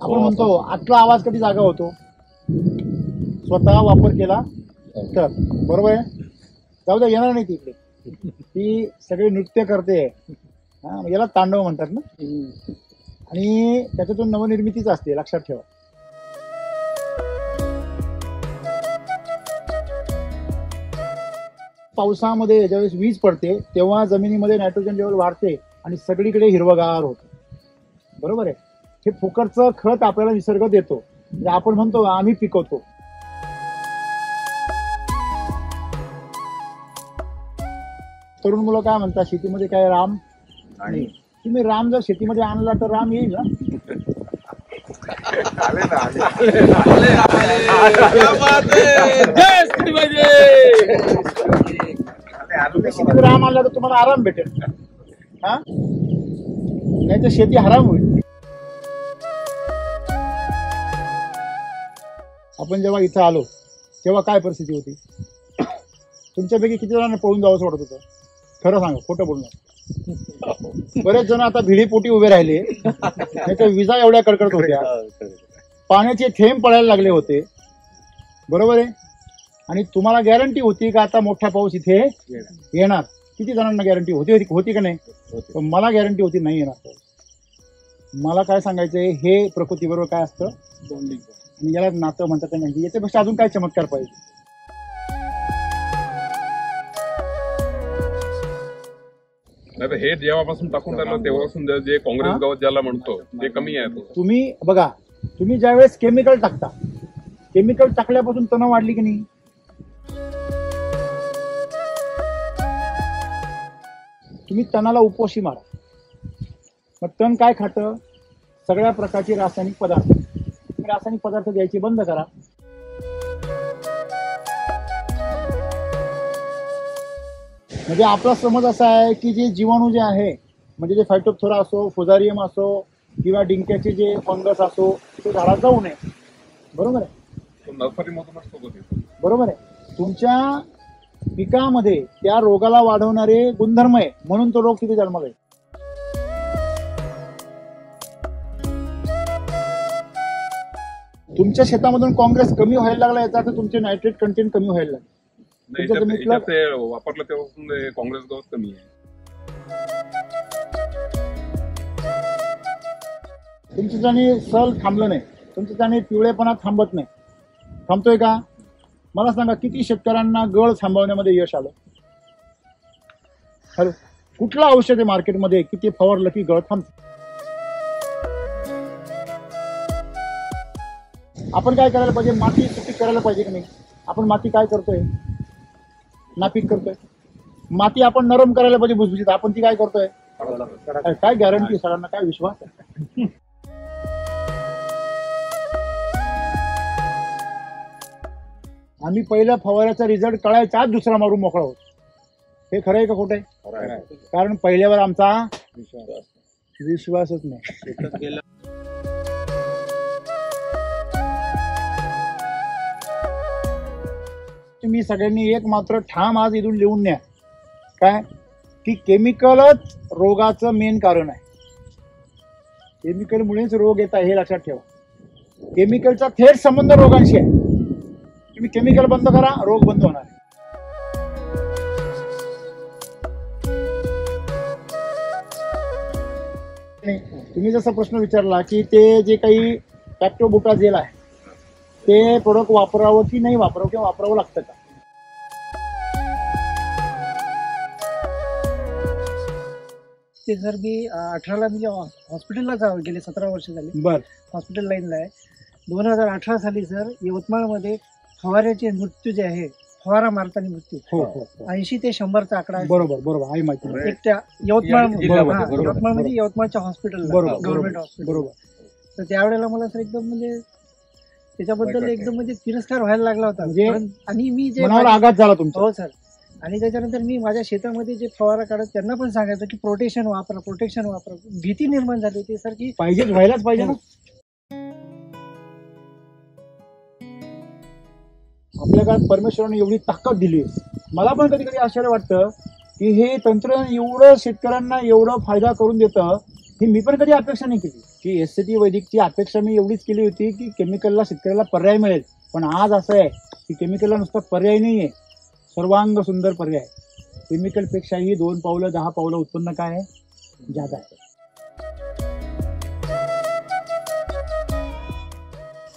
आपण म्हणतो आतला आवाज कधी जागा होतो, स्वतः वापर केला तर. बरोबर आहे. जाऊ द्या, येणार नाही तिकडे. ती सगळे नृत्य करते, याला तांडव म्हणतात ना. आणि त्याच्यातून नवनिर्मितीच असते, लक्षात ठेवा. पावसामध्ये ज्यावेळेस वीज पडते तेव्हा जमिनीमध्ये नायट्रोजन लेवल वाढते आणि सगळीकडे हिरवगार होतं. बरोबर आहे. हे फुकटचं खत आपल्याला निसर्ग देतो, म्हणजे आपण म्हणतो आम्ही पिकवतो. तरुण मुलं काय म्हणतात, शेतीमध्ये काय राम आणि तुम्ही राम जर शेतीमध्ये आणला तर राम येईल ना. तुम्ही शेतीत राम आणला तर तुम्हाला आराम भेटेल, हा, नाही तर शेती हराम होईल. आपण जेव्हा इथं आलो तेव्हा काय परिस्थिती होती? तुमच्यापैकी किती जणांना पळून जावंसं वाटत होतं? खरं सांगा, खोटं बोलणं. बरेच जण आता भिडीपोटी उभे राहिले, नाही तर विजा एवढ्या कडकडत होत्या, पाण्याचे थेंब पडायला लागले होते. बरोबर आहे. आणि तुम्हाला गॅरंटी होती का आता मोठा पाऊस इथे येणार? किती जणांना गॅरंटी होती का नाही? पण मला गॅरंटी होती नाही येणार पाऊस. मला काय सांगायचंय, हे प्रकृतीबरोबर काय असतं, बॉन्डिंग, आणि याला नातं म्हणतात नाही. याच्यापेक्षा अजून काय चमत्कार पाहिजे? नाही, हे जेव्हापासून टाकून राहिलं तेव्हापासून जे काँग्रेस गावात ज्याला म्हणतो ते कमी आहे. तुम्ही बघा, तुम्ही ज्यावेळेस केमिकल टाकता, केमिकल टाकल्यापासून तण वाढली की नाही? तुम्ही तणाला उपोशी मारा, मग तण काय खातं? सगळ्या प्रकारचे रासायनिक पदार्थ. रासायनिक पदार्थ द्यायचे बंद करा. म्हणजे आपला समज असा आहे की जे जीवाणू जे आहे, म्हणजे जे फायटोप्थोरा असो, फुजारियम असो किंवा डिंक्याचे जे फंगस असो, ते झाडात जाऊ नये. बरोबर आहे. बरोबर आहे. तुमच्या पिकामध्ये त्या रोगाला वाढवणारे गुणधर्म आहे, म्हणून तो रोग तिथे जन्माला येतो. तुमच्या शेतामधून काँग्रेस कमी व्हायला लागला, याचा अर्थ तुमचे नायट्रेट कंटेंट कमी व्हायला लागले. वापरलं तेव्हापासून काँग्रेस गावात कमी आहे. तुमचं त्याने सल थांबलं नाही, तुमचं त्याने पिवळेपणा थांबत नाही. थांबतोय का? मला सांगा, किती शेतकऱ्यांना गळ थांबवण्यामध्ये यश आलं? हॅलो, कुठलं औषध आहे मार्केटमध्ये किती फवारलं की गळ थांबते? आपण काय करायला पाहिजे? माती सुपीक करायला पाहिजे की नाही? आपण माती काय करतोय? नापीक करतोय. माती आपण नरम करायला पाहिजे, भुसभुशीत. आपण ती काय करतोय? काय गॅरंटी? सगळ्यांना काय विश्वास? आम्ही पहिल्या फवाऱ्याचा रिझल्ट कळायचा आज दुसरा मारून मोकळा होतो. हे खरं आहे का खोटं आहे? कारण पहिल्यावर आमचा विश्वासच नाही. तुम्ही सगळ्यांनी एक मात्र ठाम आज इथून लिहून न्या, काय की केमिकलच रोगाचं मेन कारण आहे. केमिकलमुळेच रोग येत आहे, हे लक्षात ठेवा. केमिकलचा थेट संबंध रोगांशी आहे. तुम्ही केमिकल बंद करा, रोग बंद होणार. तुम्ही जसा प्रश्न विचारला की ते जे काही पॅक्टोबुटाझोल आहे ते प्रोडक्ट वापरावं की नाही वापरावं, किंवा वापरावं लागतं का? ते सर मी 18ला म्हणजे हॉस्पिटलला गेले 17 वर्ष झाली. बर. हॉस्पिटल लाईनला आहे. 2018 साली सर यवतमाळमध्ये फवाऱ्याचे मृत्यू जे आहे, फवारा मारताना मृत्यू 80 ते 100चा आकडा आहे. बरोबर बरोबर आहे, माहिती. एकट्या यवतमाळमध्ये यवतमाळच्या हॉस्पिटलला, गव्हर्नमेंट हॉस्पिटल. बरोबर. तर त्यावेळेला मला सर एकदम म्हणजे त्याच्याबद्दल एकदम म्हणजे तिरस्कार व्हायला लागला होता. आणि मी जे आघात झाला तुमचा. हो सर. आणि त्याच्यानंतर मी माझ्या शेतामध्ये जे फवारा काढत त्यांना पण सांगायचं की प्रोटेक्शन वापरा. भीती निर्माण झाली होती सर की पाहिजेच, व्हायलाच पाहिजे ना. आपल्या काळात परमेश्वराने एवढी ताकद दिली. मला पण कधी कधी आश्चर्य वाटतं की हे तंत्रज्ञान एवढं शेतकऱ्यांना एवढं फायदा करून देतं, ही मी पण कधी अपेक्षा नाही केली. की SCT वैदिकची अपेक्षा मी एवढीच केली होती की केमिकलला शेतकऱ्याला पर्याय मिळेल, पण आज असं आहे की केमिकलला नुसता पर्याय नाही आहे, सर्वांग सुंदर पर्याय. केमिकलपेक्षाही 2 पावलं 10 पावलं उत्पन्न काय आहे, जादा आहे.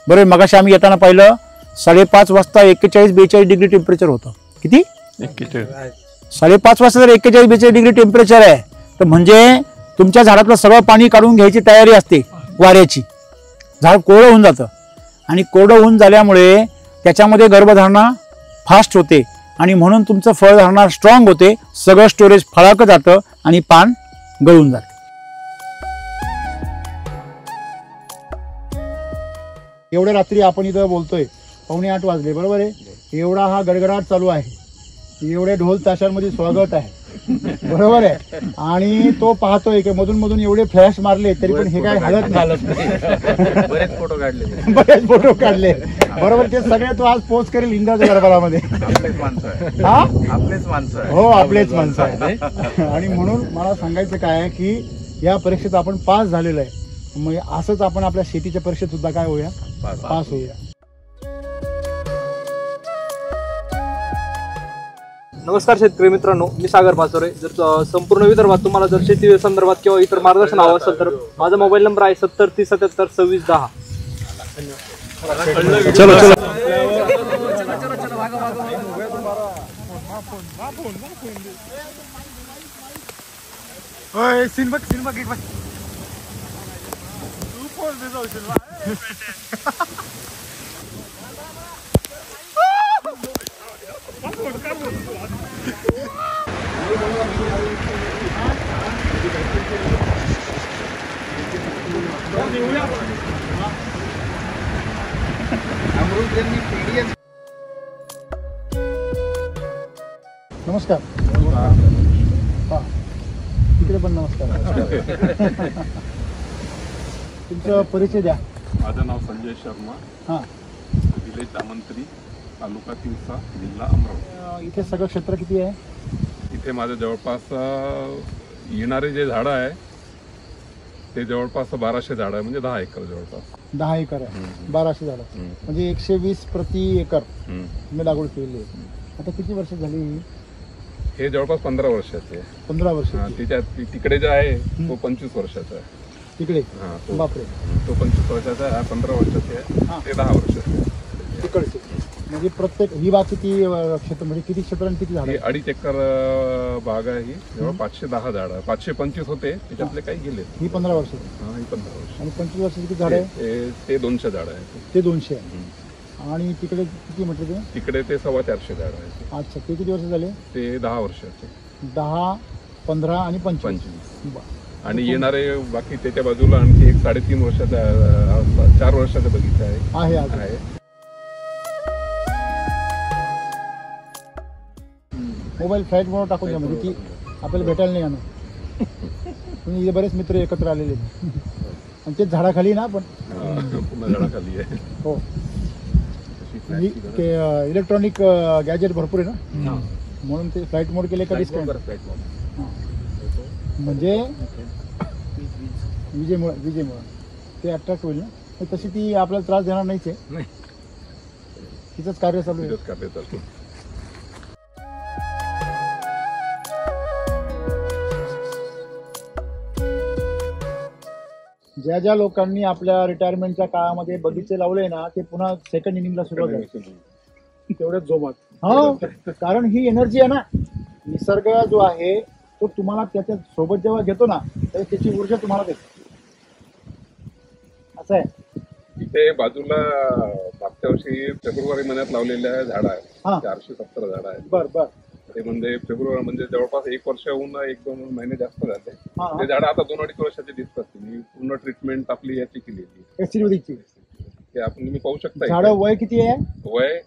बरोबर. मगाशी आम्ही येताना पाहिलं 5:30 वाजता 41-42 डिग्री टेम्परेचर होतं. किती? 5:30 वाजता जर 41-42 डिग्री टेम्परेचर आहे तर म्हणजे तुमच्या झाडातलं सगळं पाणी काढून घ्यायची तयारी असते वाऱ्याची. झाड कोरडं होऊन जातं आणि कोरडं होऊन झाल्यामुळे त्याच्यामध्ये गर्भधारणा फास्ट होते आणि म्हणून तुमचं फळधारणा स्ट्रॉंग होते. सगळं स्टोरेज फळाकं जातं आणि पान गळून जातं. एवढ्या रात्री आपण इथं बोलतोय, 7:45 वाजले, बरोबर आहे. एवढा हा गडगडाट चालू आहे, एवढे ढोल ताशांमध्ये स्वागत आहे, बरोबर आहे. आणि तो पाहतोय की मधून मधून एवढे फ्लॅश मारले तरी पण हे काय हालत नाही. बरेच फोटो काढले बरोबर. ते सगळे तो आज पोस्ट करेल इंदाच्या दरबारामध्ये. आपलेच माणसं आहे. हा, आपलेच माणसं आहे. हो, आपलेच माणसं आहे. आणि म्हणून मला सांगायचं काय आहे की या परीक्षेत आपण पास झालेलो आहे. मग असंच आपण आपल्या शेतीच्या परीक्षेत सुद्धा काय होऊया, पास होऊया. नमस्कार शेतकरी मित्रांनो, मी सागर पाचोरे. जर संपूर्ण विदर्भात तुम्हाला जर शेती संदर्भात किंवा इतर मार्गदर्शन हवं असेल तर माझा मोबाईल नंबर आहे 70 30 77 26 10. चलो चलो. नमस्कार. हा, तिकडे पण नमस्कार. तुमचा परिचय द्या. माझं नाव संजय शर्मा, हां. विलेज दामंत्री, तालुका तिवसा, जिल्हा अमरावती. इथे सगळं क्षेत्र किती आहे? इथे माझं जवळपास येणारे जे झाडं आहे ते जवळपास 1200 झाडं आहे, म्हणजे 10 एकर जवळपास. 10 एकर आहे, 1200 झाडं, म्हणजे 120 प्रति एकर मी लागवड केलेली आहे. आता किती वर्ष झाली? हे जवळपास 15 वर्षाचे आहे. 15 वर्ष. त्याच्यात तिकडे जे आहे तो 25 वर्षाचा आहे. तिकडे? हा, बापरे. तो 25 वर्षाचा आहे, 15 वर्षाचे आहे, ते 10 वर्षाचे आहे. तिकडचे म्हणजे प्रत्येक ही बाग किती क्षेत्र, म्हणजे किती क्षेत्र आणि किती झाड? 2.5 एकर बाग आहे ही. जवळ 510 झाडं, 525 होते, त्याच्यातले काही गेले. ही 15 वर्ष. हा, ही 15 वर्ष. आणि 25 वर्षाची किती झाड आहे? ते 200 झाडं आहेत. ते 200 आहे. आणि तिकडे किती म्हटलं ते? तिकडे ते 450 झाडं आहेत. अच्छा, ते किती वर्ष झाले? ते 10 वर्षाचे. 10, 15 आणि 25. 25. आणि येणारे बाकी त्याच्या बाजूला आणखी एक 3.5 वर्षाचा, 4 वर्षाचा बगीचा आहे. मोबाईल फ्लाईट मोड टाकून द्या, म्हणजे की आपल्याला भेटायला नाही येणार. तुम्ही इथे बरेच मित्र एकत्र आलेले आणि तेच झाडाखाली ना आपण. पुन्हा झाडाखाली आहे. हो, ते इलेक्ट्रॉनिक गॅजेट भरपूर आहे ना, म्हणून ते फ्लाईट मोड केले का डिस्काउंट. म्हणजे विजेमुळे ते अट्रॅक्ट होईल ना. तशी ती आपल्याला त्रास देणार नाहीच आहे, तिचंच कार्य चालू आहे. ज्या ज्या लोकांनी आपल्या रिटायरमेंटच्या काळामध्ये बगीचे लावले ना, ते पुन्हा सेकंड इनिंगला सुरुवात आहे तेवढ्याच जोमात. हा, कारण ही एनर्जी आहे ना, निसर्ग जो आहे तो तुम्हाला त्याच्या सोबत जेव्हा घेतो ना, तर त्याची ऊर्जा तुम्हाला देते. असं आहे. इथे बाजूला मागच्या वर्षी फेब्रुवारी महिन्यात लावलेल्या झाडं आहेत, 470 झाडं आहेत. बर. ते म्हणजे फेब्रुवारी म्हणजे जवळपास 1 वर्ष होऊन 1-2 महिने जास्त झाले. ते झाडं आता 2-2.5 वर्षाचे दिसतात. तुम्ही पूर्ण ट्रीटमेंट आपली याची केलेली एसिडिटीची. ते आपण तुम्ही पाहू शकता. झाडं वय किती आहे? वय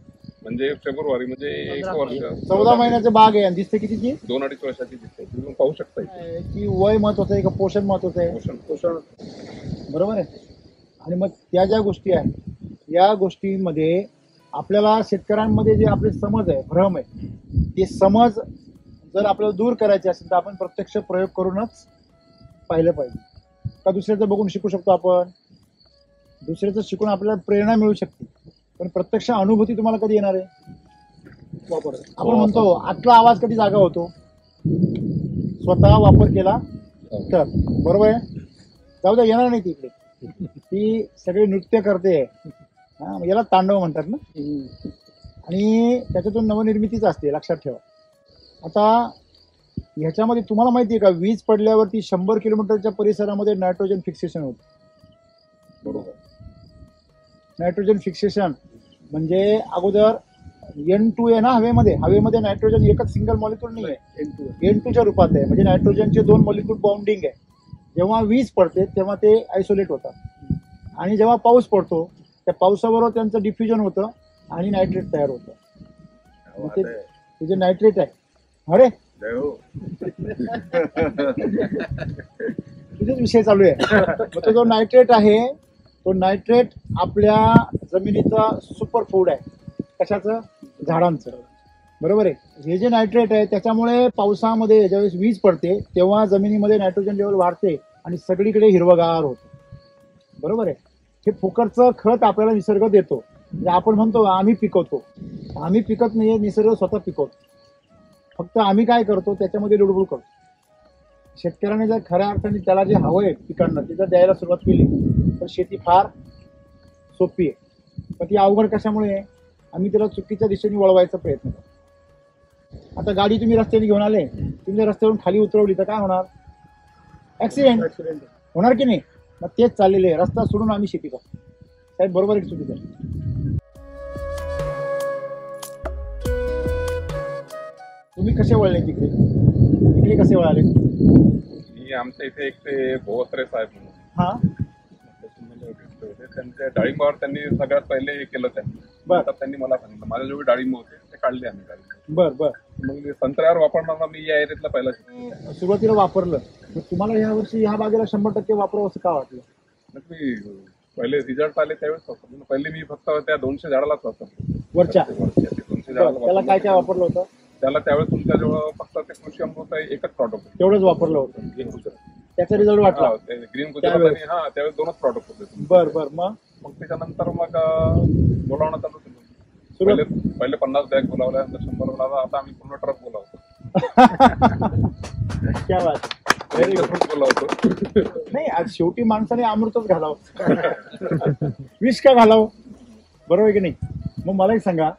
म्हणजे फेब्रुवारी म्हणजे 1 वर्ष, 14 महिन्याचं बाग आहे आणि दिसते कितीची? 2-2.5 वर्षाची दिसते. तुम्ही पाहू शकता की वय महत्वाचं आहे का पोषण महत्वाचं आहे? पोषण. बरोबर आहे. आणि मग त्या ज्या गोष्टी आहेत, या गोष्टींमध्ये आपल्याला शेतकऱ्यांमध्ये जे आपले समज आहे, भ्रम आहे, ते समज जर आपल्याला दूर करायचे असेल तर आपण प्रत्यक्ष प्रयोग करूनच पाहिलं पाहिजे. का दुसऱ्याचं बघून शिकू शकतो आपण? दुसऱ्याचं शिकून आपल्याला प्रेरणा मिळू शकते, पण प्रत्यक्ष अनुभूती तुम्हाला कधी येणार आहे? वापर आपण म्हणतो आतला आवाज कधी जागा होतो? स्वतः वापर केला तर. बरोबर आहे? जाऊ द्या, येणार नाही ती इकडे. ती सगळे नृत्य करते, याला तांडव म्हणतात ना, आणि त्याच्यातून नवनिर्मितीच असते, लक्षात ठेवा. आता ह्याच्यामध्ये तुम्हाला माहिती आहे का, वीज पडल्यावरती 100 किलोमीटरच्या परिसरामध्ये नायट्रोजन फिक्सेशन होतं. बरोबर. नायट्रोजन फिक्सेशन म्हणजे अगोदर N2 आहे ना हवेमध्ये नायट्रोजन एकच सिंगल मॉलिक्यूल नाही आहे, N2च्या रूपात आहे. म्हणजे नायट्रोजनचे 2 मॉलिक्यूल बाउंडिंग आहे. जेव्हा वीज पडते तेव्हा ते आयसोलेट होतात, आणि जेव्हा पाऊस पडतो त्या पावसाबरोबर त्यांचं डिफ्युजन होतं आणि नायट्रेट तयार होतं. ते जे नायट्रेट आहे, अरे तुझेच विषय चालू आहे. मग तो जो नायट्रेट आहे, तो नायट्रेट आपल्या जमिनीचा सुपर फूड आहे. कशाचं? झाडांचं. बरोबर आहे. हे जे नायट्रेट आहे त्याच्यामुळे पावसामध्ये ज्यावेळेस वीज पडते तेव्हा जमिनीमध्ये नायट्रोजन लेवल वाढते आणि सगळीकडे हिरवगार होतं. बरोबर आहे. हे फुकटचं खत आपल्याला निसर्ग देतो. म्हणजे आपण म्हणतो आम्ही पिकवतो, आम्ही पिकत नाहीये, निसर्ग स्वतः पिकवतो. फक्त आम्ही काय करतो, त्याच्यामध्ये लुडबुड करतो. शेतकऱ्याने जर खऱ्या अर्थाने त्याला जे हवंय पिकांना ते जर द्यायला सुरुवात केली तर शेती फार सोपी आहे. पण ती अवघड कशामुळे आहे? आम्ही त्याला चुकीच्या दिशेने वळवायचा प्रयत्न करतो. आता गाडी तुम्ही रस्त्याने घेऊन आले, तुम्ही जर रस्त्यावरून खाली उतरवली तर काय होणार? ऍक्सिडेंट होणार की नाही? मग तेच चाललेले आहे. रस्ता सोडून आम्ही शेती करतो. साहेब बरोबर आहे, चुकीचं आहे? तुम्ही कसे वळले तिकडे कसे वळाले? आमच्या इथे एक ते भोवत्रे साहेब म्हणून, हा, त्यांच्या डाळिंबावर त्यांनी सगळ्यात पहिले हे केलं. त्यांनी त्यांनी मला सांगितलं, माझ्या जेवढे डाळिंब होते ते काढले आम्ही डाळिंब. बर. मग संत्र्यावर वापरणार मी या एरियातला पहिला सुरुवातीला वापरलं. मग तुम्हाला या वर्षी ह्या बागेला 100% वापरावं असं का वाटलं? मी पहिले रिझल्ट आले त्यावेळेस वापरलं. पहिले मी फक्त त्या 200 झाडालाच वापरलं, वरच्या 200 त्याला झाडाला. काय काय वापरलं होतं? त्याला त्यावेळेस तुमच्याजवळ फक्त ते कृषी अमृत एकच प्रॉडक्ट होतं, तेवढंच वापरलं होतं. ग्रीन गुजरात. त्याचा रिझल्ट वाटला? ग्रीन गुजरात आणि हा त्यावेळेस 2च प्रॉडक्ट होते. बर. मग त्याच्यानंतर मग बोलावणं चालू केलं. पहिले 50 बॅग बोलावल्या, नंतर 100 बोलावला, आता आम्ही पूर्ण ट्रक बोलावतो. क्या बात, व्हेरी गुड बोलावतो. नाही, आज शेवटी माणसाने अमृतच घालावं, विष का घालावं? बरोबर आहे की नाही? मग मला एक सांगा,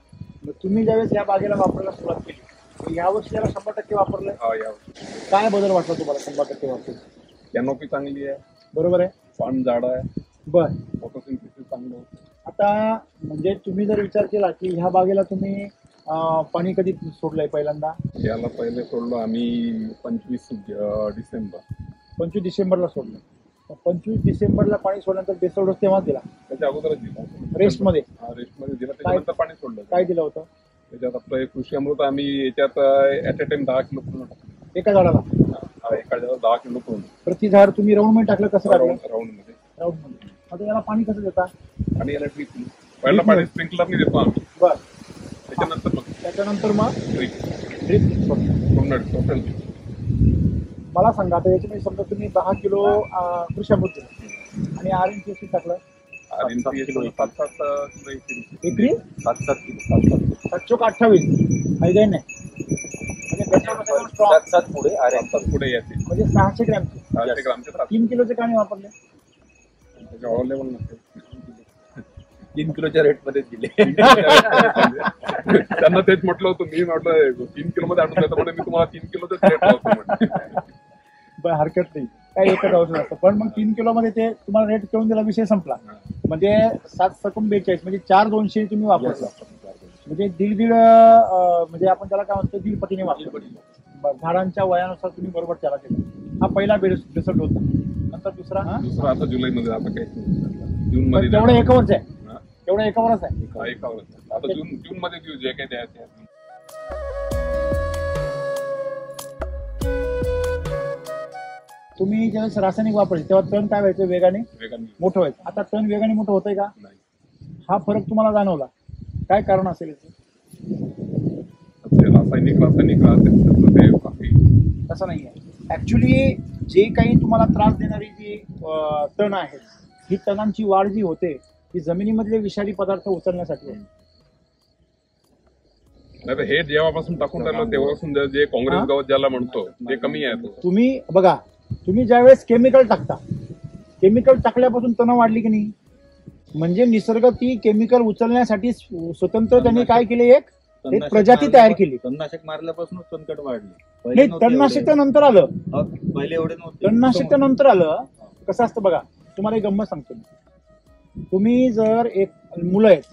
तुम्ही ज्यावेळेस या बागेला वापरायला सुरुवात केली, यावर्षी याला 100% वापरलंय? हा, यावर्षी. काय बदल वाटला तुम्हाला 100% वापरून? कॅनोपी चांगली आहे. बरोबर आहे. पान झाड आहे. बर. फोटोसिंथेसिस चांगलं होतं. आता म्हणजे तुम्ही जर विचार केला की ह्या बागेला तुम्ही पाणी कधी सोडलंय पहिल्यांदा? याला पहिले सोडलो आम्ही 25 डिसेंबर. 25 डिसेंबरला सोडलं. 25 डिसेंबरला पाणी सोडल्यानंतर बेसल डोस तेव्हा दिला? त्याच्या अगोदरच दिला. रेस्टमध्ये? रेस्टमध्ये दिला. त्याच्यानंतर पाणी सोडलं. काय दिलं होतं त्याच्यात? आपलं कृषी अमृत आम्ही याच्यात ऍट अ टाइम 10 किलो पूर्ण टाकलं एका झाडाला. एका झाडाला 10 किलो पूर्ण. प्रति झाड तुम्ही राऊंड मध्ये टाकलं? कसं टाकलं? राऊंड मध्ये. आता याला पाणी कसं देता? आणि याला ड्रीप. पहिलं पाणी स्प्रिंकलरने देतो आम्ही. बर. त्याच्यानंतर मग ड्रीप पूर्ण टोटल. मला सांगा, आता याच्यामध्ये समजा तुम्ही 10 किलो कृषी अमृत दिलं आणि RNPC टाकलं, 7-7 किलो एकरी 7-7 किलो 7-28 हायजाईन नाही म्हणजे 7 पुढे येते. म्हणजे 600 ग्रॅमचे 600 ग्रामचे 3 किलोचे काणे वापरले? ऑल लेवल नसते. 3 किलोच्या रेट मध्ये दिले. त्यांना तेच म्हटलं होतं. मी म्हटलं 3 किलो मध्ये आणून देतो म्हणजे मी तुम्हाला 3 किलोच रेट लावतो. बरं, हरकत नाही, काय एकच औषध असतं. पण मग 3 किलो मध्ये ते तुम्हाला रेट करून दिला, विषय संपला. म्हणजे 7-42 म्हणजे 4-200 तुम्ही वापरला. म्हणजे दीड म्हणजे आपण त्याला काय म्हणतो, 1.5 पटीने वापरलं. झाडांच्या वयानुसार तुम्ही बरोबर त्याला केलं. हा पहिला रिझल्ट होता. नंतर दुसरा आता जुलैमध्ये, आता काही जून मध्ये. तेवढं एकावरच आहे? तेवढं एकावरच आहे? एकावरच. आता जून मध्ये देऊ जे काही द्यायचं. तुम्ही ज्यावेळेस रासायनिक वापरायचे तेव्हा तण काय व्हायचं? वेगाने मोठं व्हायचं. आता तण वेगाने मोठं होतंय का? हा फरक तुम्हाला जाणवला? काय कारण असेल याचं? रासायनिक तसं नाही आहे. ऍक्च्युली जे काही तुम्हाला त्रास देणारी जी तण आहेत, ही तणांची वाढ जी होते ती जमिनीमधले विषारी पदार्थ उचलण्यासाठी होते. नाही तर हे जेव्हापासून टाकून राहिलं तेव्हापासून जे काँग्रेस गवत ज्याला म्हणतो ते कमी आहे. तुम्ही बघा, तुम्ही ज्यावेळेस केमिकल टाकता, केमिकल टाकल्यापासून तण वाढली की नाही, म्हणजे निसर्ग ती केमिकल उचलण्यासाठी स्वतंत्र त्यांनी काय केले, एक प्रजाती तयार केली. तणनाशक मारल्यापासून तणकट वाढले. नाही, तणनाशक तर नंतर आलं. पहिले एवढे नव्हते. तणनाशक तर नंतर आलं. कसं असतं बघा, तुम्हाला एक गंमत सांगतो मी. तुम्ही जर एक मुलं आहेत,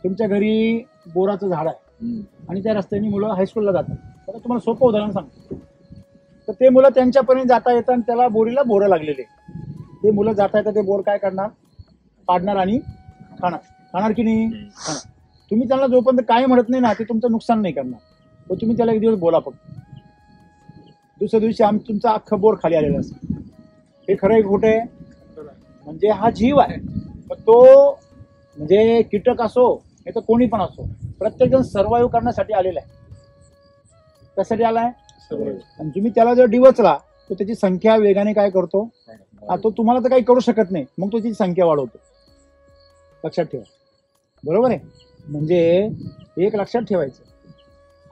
तुमच्या घरी बोराचं झाड आहे आणि त्या रस्त्याने मुलं हायस्कूलला जातात, तर तुम्हाला सोपं उदाहरण सांगतो. तर ते मुलं त्यांच्यापर्यंत जाता येतात आणि त्याला बोरीला बोरं लागलेले. ते मुलं जाता येतात, ते बोर काय करणार, पाडणार आणि खाणार की नाही, खाणार. तुम्ही त्याला जोपर्यंत काय म्हणत नाही ना, ते तुमचं नुकसान नाही करणार. पण तुम्ही त्याला एक दिवस बोला फक्त, दुसऱ्या दिवशी तुमचा अख्खं बोर खाली आलेला असेल. हे खरं आहे खोटं आहे? म्हणजे हा जीव आहे. पण तो म्हणजे कीटक असो नाही तर कोणी पण असो, प्रत्येक जण सर्वाईव्ह करण्यासाठी आलेला आहे. त्यासाठी आलाय. आणि तुम्ही त्याला जर डिवचला तर त्याची संख्या वेगाने काय करतो, तो तुम्हाला तर काही करू शकत नाही, मग तो त्याची संख्या वाढवतो. लक्षात ठेवा, बरोबर आहे. म्हणजे एक लक्षात ठेवायचं,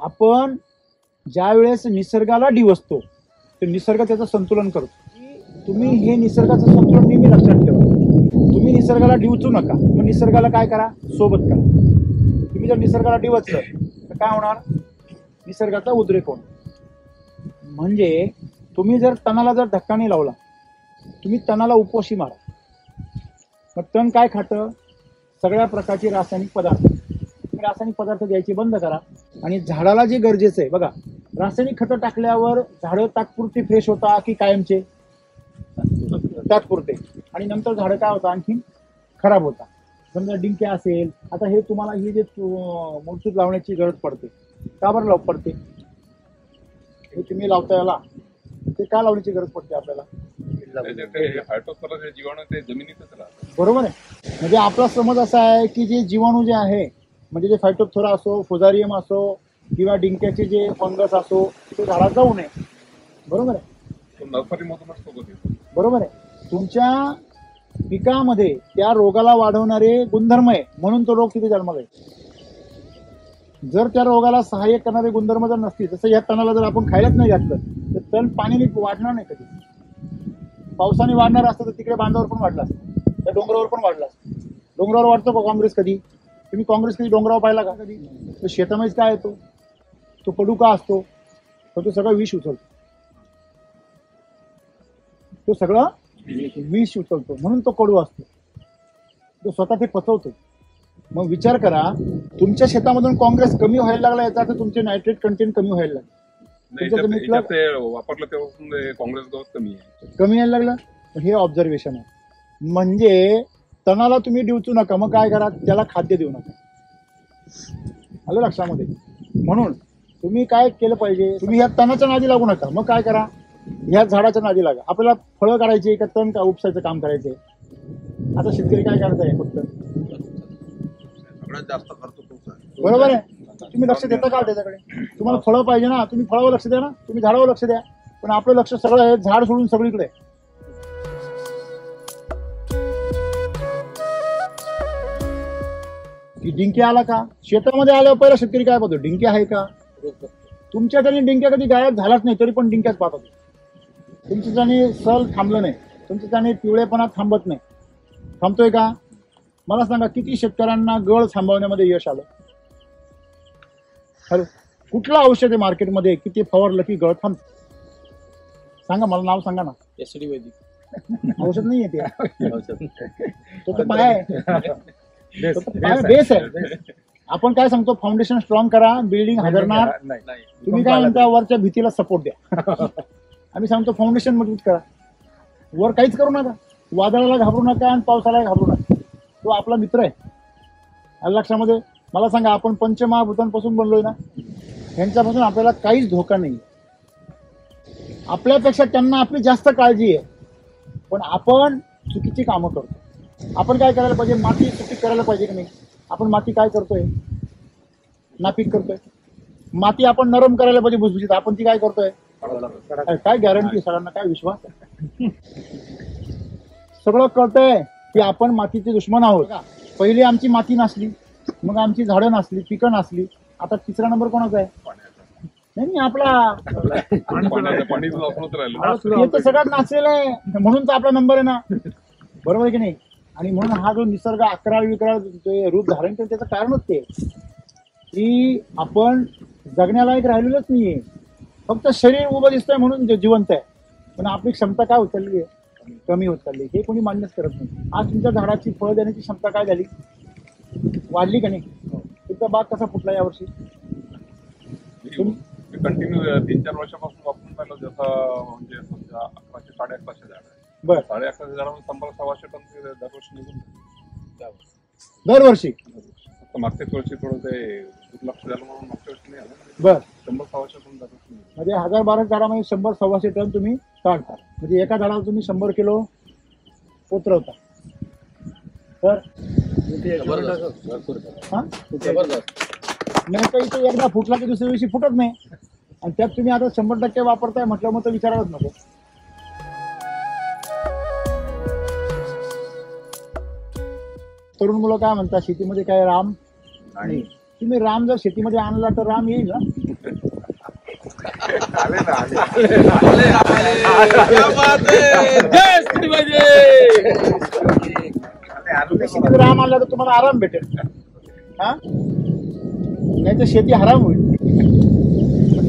आपण ज्या वेळेस निसर्गाला डिवचतो तर निसर्ग त्याचं संतुलन करतो. तुम्ही हे निसर्गाचं संतुलन नेहमी लक्षात ठेवा. तुम्ही निसर्गाला डिवचू नका, मग निसर्गाला काय करा, सोबत करा. तुम्ही जर निसर्गाला डिवचलं तर काय होणार, निसर्गाचा उद्रेक होणार. म्हणजे तुम्ही जर तणाला जर धक्का नाही लावला, तुम्ही तणाला उपोशी मारा, मग तण काय खातं, सगळ्या प्रकारचे रासायनिक पदार्थ. रासायनिक पदार्थ द्यायचे बंद करा. आणि झाडाला जे गरजेचं आहे बघा, रासायनिक खतं टाकल्यावर झाडं तात्पुरती फ्रेश होता की कायमचे, तात्पुरते. आणि नंतर झाडं काय होतं, आणखी खराब होता. समजा डिंक्या असेल, आता हे तुम्हाला ही जे मूळसूत लावण्याची गरज पडते, का बरं पडते, हे तुम्ही लावता याला, ते का लावण्याची गरज पडते आपल्याला, जीवाणू ते जमिनीतच राहतात. बरोबर आहे. म्हणजे आपला समज असा आहे की जे जीवाणू जे आहे, म्हणजे जे फायटोप्थोरा असो, फुजारियम असो किंवा डिंक्याचे जे फंगस असो, ते झाडात जाऊ नये. बरोबर आहे. नर्सरीमधूनच सोबत येतो. बरोबर आहे. तुमच्या पिकामध्ये त्या रोगाला वाढवणारे गुणधर्म आहे, म्हणून तो रोग तिथे जन्माला येतो. जर त्या रोगाला सहाय्य करणारे गुणधर्म जर नसतील, जसं या तणाला जर आपण खायलाच नाही घातलं तर तण पाण्याने वाढणार नाही कधी. पावसाने वाढणार असतं तर तिकडे बांधावर पण वाढला असतं, त्या डोंगरावर पण वाढला असतं. डोंगरावर वाढतो का काँग्रेस कधी? तुम्ही काँग्रेस कधी डोंगरावर पाहिला का कधी? तो शेतामध्येच काय येतो, तो कडू का असतो, तर तो सगळं विष उचलतो. तो सगळं विष उचलतो म्हणून तो कडू असतो. तो स्वतः ते पचवतो. मग विचार करा, तुमच्या शेतामधून काँग्रेस कमी व्हायला लागला, याचा अर्थ तुमचे नायट्रेट कंटेंट कमी व्हायला लागले. वापरलं तेव्हापासून काँग्रेस गवत कमी यायला लागलं. हे ऑब्झर्वेशन आहे. म्हणजे तणाला तुम्ही डिवचू नका, मग काय करा, त्याला खाद्य देऊ नका. आलं लक्षामध्ये? म्हणून तुम्ही काय केलं पाहिजे, तुम्ही ह्या तणाच्या नादी लागू नका. मग काय करा, ह्या झाडाच्या नादी लागा. आपल्याला फळं काढायची का तण का उपसायचं काम करायचंय. आता शेतकरी काय करताय, फक्त सगळ्यात जास्त खर्च तुमचा. बरोबर आहे. तुम्ही लक्ष देता का त्याच्याकडे? तुम्हाला फळं पाहिजे ना, तुम्ही फळावर लक्ष द्या ना, तुम्ही झाडावर लक्ष द्या. पण आपलं लक्ष सगळं आहे झाड सोडून सगळीकडे. की डिंक्या आला का, शेतामध्ये आल्यावर पहिला शेतकरी काय पाहतो, डिंक्या आहे का. तुमच्या त्याने डिंक्या कधी गायब झालाच नाही, तरी पण डिंक्याच पाहतो. तुमच्या त्याने सल थांबलं नाही, तुमच्या त्याने पिवळेपणा थांबत नाही. थांबतोय का? मला सांगा, किती शेतकऱ्यांना गळ थांबवण्यामध्ये यश आलं? हॅलो, कुठलं औषध आहे मार्केटमध्ये की ते फवारलं की गळ थांबत? सांगा मला, नाव सांगा ना. औषध नाही आहे ते, तो तर पाय आहे, बेस आहे. आपण काय सांगतो, फाउंडेशन स्ट्रॉंग करा, बिल्डिंग हादरणार. तुम्ही काय म्हणता, वरच्या भीतीला सपोर्ट द्या. आम्ही सांगतो फाउंडेशन मजबूत करा, वर काहीच करू नका. वादळाला घाबरू नका आणि पावसाला घाबरू नका. तो आपला मित्र आहे. लक्षामध्ये मला सांगा, आपण पंचमहाभूतांपासून बनलोय ना, ह्यांच्यापासून आपल्याला काहीच धोका नाही. आपल्यापेक्षा त्यांना आपली जास्त काळजी आहे. पण आपण चुकीची कामं करतो. आपण काय करायला पाहिजे, माती सुपीक करायला पाहिजे की नाही. आपण माती काय करतोय, नापीक करतोय. माती आपण नरम करायला पाहिजे, भुसभुशीत. आपण ती काय करतोय, काय गॅरंटी, सगळ्यांना काय विश्वास? सगळं कळतंय की आपण मातीचे दुश्मन आहोत. पहिली आमची माती नसली, मग आमची झाडं नसली, पिकं नसली, आता तिसरा नंबर कोणाचा आहे? नाही आपला. हे तर सगळ्यात नाचलेलं आहे, म्हणून तर आपला नंबर आहे ना, बरोबर आहे की नाही? आणि म्हणून हा जो निसर्ग अकराळ विकराळ रूप धारण केलं त्याचं कारणच ते की आपण जगण्यालायक राहिलेलंच नाहीये. फक्त शरीर उभं दिसतंय म्हणून जिवंत आहे, पण आपली क्षमता काय होत चालली आहे? कमी होत चालली. हे कोणी मान्यच करत नाही. आज तुमच्या झाडाची फळ देण्याची क्षमता काय झाली? वाढली का नाही? तुमचा बाग कसा फुटला यावर्षी? कंटिन्यू 3-4 वर्षापासून वापरून पाहिलं, जसं म्हणजे 1100-1150 झाड आहे. बरं, 1150 झाडामध्ये 100-125 टन दरवर्षी निघून दरवर्षी. मागच्याच वर्षी थोडं ते दुर्लक्ष झालं म्हणून मागच्या वर्षी नाही आलं. बरं, 100-125 टन दरवर्षी. म्हणजे 1012 झाडामध्ये 100-125 टन तुम्ही काढता. म्हणजे एका झाडाला तुम्ही 100 किलो उतरवता. तर नाही काही तो एकदा फुटला की दुसऱ्या दिवशी फुटत नाही, आणि त्यात तुम्ही आता 100% वापरताय म्हटलं मग तर विचारावंच नको. तरुण मुलं काय म्हणतात, शेतीमध्ये काय राम नाही. तुम्ही राम जर शेतीमध्ये आणला तर राम येईल ना? तुम्ही शेतीत राम आणला तर तुम्हाला आराम भेटेल, हा? नाही तर शेती हराम होईल.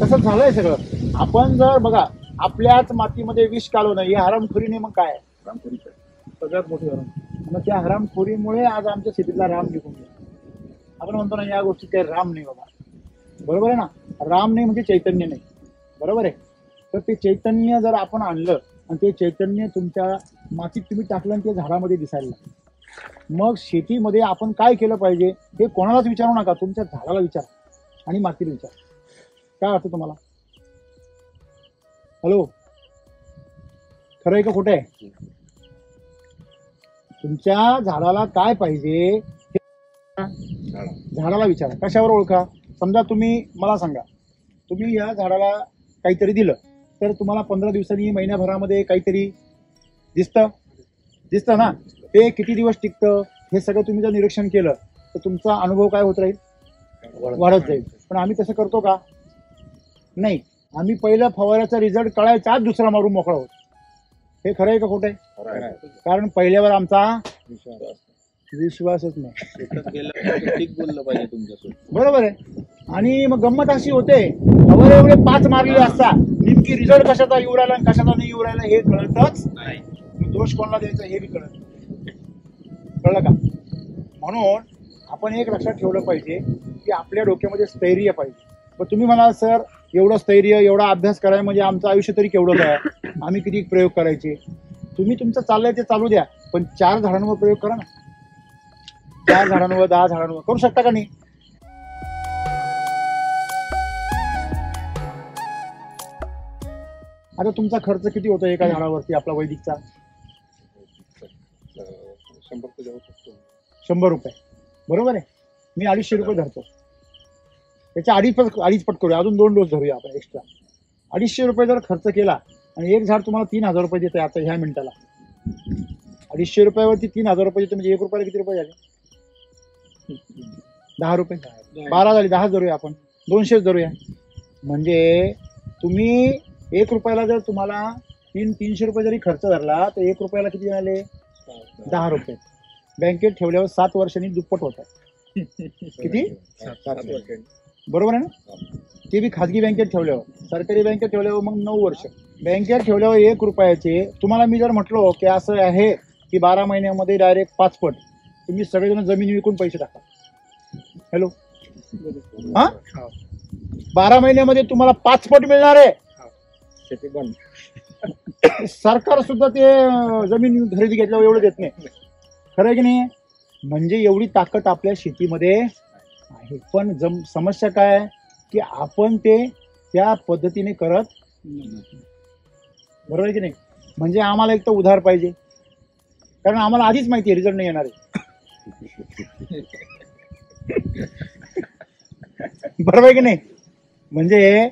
तसंच झालंय सगळं. आपण जर बघा आपल्याच मातीमध्ये विष कालवणं हे हरामखोरी नाही, मग काय सगळ्यात मोठी हराम. मग त्या हरामखोरीमुळे आज आमच्या शेतीतला राम निघून गेला. आपण म्हणतो ना या गोष्टीत काही राम नाही बाबा, बरोबर आहे ना? राम नाही म्हणजे चैतन्य नाही, बरोबर आहे? तर ते चैतन्य जर आपण आणलं आणि ते चैतन्य तुमच्या मातीत तुम्ही टाकलं आणि ते झाडामध्ये दिसायला लागलं, मग शेतीमध्ये आपण काय केलं पाहिजे हे कोणालाच विचारू नका, तुमच्या झाडाला विचार आणि मातीला विचार. काय वाटतं तुम्हाला? हॅलो, खरं आहे का खोटं आहे? तुमच्या झाडाला काय पाहिजे झाडाला विचारा. कशावर ओळखा? समजा तुम्ही मला सांगा, तुम्ही या झाडाला काहीतरी दिलं तर तुम्हाला 15 दिवसांनी महिन्याभरामध्ये काहीतरी दिसतं ना? ते किती दिवस टिकतं हे सगळं तुम्ही जर निरीक्षण केलं तर तुमचा अनुभव काय होत राहील? वाढत जाईल. पण आम्ही तसं करतो का? नाही. आम्ही पहिलं फवाऱ्याचा रिझल्ट कळायचा आज दुसरा मारून मोकळा होतो. हे खरं आहे का खोटं आहे? कारण पहिल्यावर आमचा विश्वासच नाही. बोललं पाहिजे तुमच्यासोबत, बरोबर आहे. आणि मग गंमत अशी होते, फवारे एवढे 5 मारलेले असतात, नेमकी रिझल्ट कशाचा येऊ राहिला आणि कशाचा नाही येऊ राहिला हे कळतच नाही. मग दोष कोणाला द्यायचा हे बी कळत. कळलं का? म्हणून आपण एक लक्षात ठेवलं पाहिजे की आपल्या डोक्यामध्ये स्थैर्य पाहिजे. पण तुम्ही म्हणाल सर एवढं स्थैर्य एवढा अभ्यास करायला म्हणजे आमचं आयुष्य तरी केवढं आहे, आम्ही किती प्रयोग करायचे? तुम्ही तुमचं चाललंय ते चालू द्या, पण 4 झाडांवर प्रयोग करा ना. 4 झाडांवर 10 झाडांवर करू शकता का नाही? आता तुमचा खर्च किती होतो एका झाडावरती आपला वैदिकचा? 100 रुपये, बरोबर आहे? मी 250 रुपये धरतो. त्याच्या अडीच पट करूया, अजून 2 डोस धरूया आपण एक्स्ट्रा. 250 रुपये जर खर्च केला आणि एक झाड तुम्हाला 3000 रुपये देते आता ह्या मिनिटाला, 250 रुपयावरती 3000 रुपये देते म्हणजे 1 रुपयाला किती रुपये झाले? 10 रुपये. 12 झाले, 10 धरूया आपण, 200 धरूया. म्हणजे तुम्ही 1 रुपयाला जर तुम्हाला 300 रुपये जरी खर्च धरला तर 1 रुपयाला किती झाले? 10 रुपये. बँकेत ठेवल्यावर 7 वर्षांनी दुप्पट होतात. किती? 7 वर्ष. बरोबर आहे ना? ते बी खाजगी बँकेत ठेवल्यावर. सरकारी बँकेत ठेवल्यावर मग 9 वर्ष. बँकेत ठेवल्यावर 1 रुपयाचे तुम्हाला मी जर म्हटलो की असं आहे की 12 महिन्यामध्ये डायरेक्ट 5 पट, तुम्ही सगळेजण जमीन विकून पैसे टाका. हॅलो, हा? 12 महिन्यामध्ये तुम्हाला 5 पट मिळणार आहे. सरकार सुद्धा ते जमीन खरेदी घेतल्यावर एवढं देत नाही. खरं आहे की नाही? म्हणजे एवढी ताकद आपल्या शेतीमध्ये आहे. पण समस्या काय आहे की आपण ते त्या पद्धतीने करत, बरोबर आहे की नाही? म्हणजे आम्हाला एक तर उधार पाहिजे, कारण आम्हाला आधीच माहिती आहे रिझल्ट नाही येणार आहे. बरोबर आहे की नाही? म्हणजे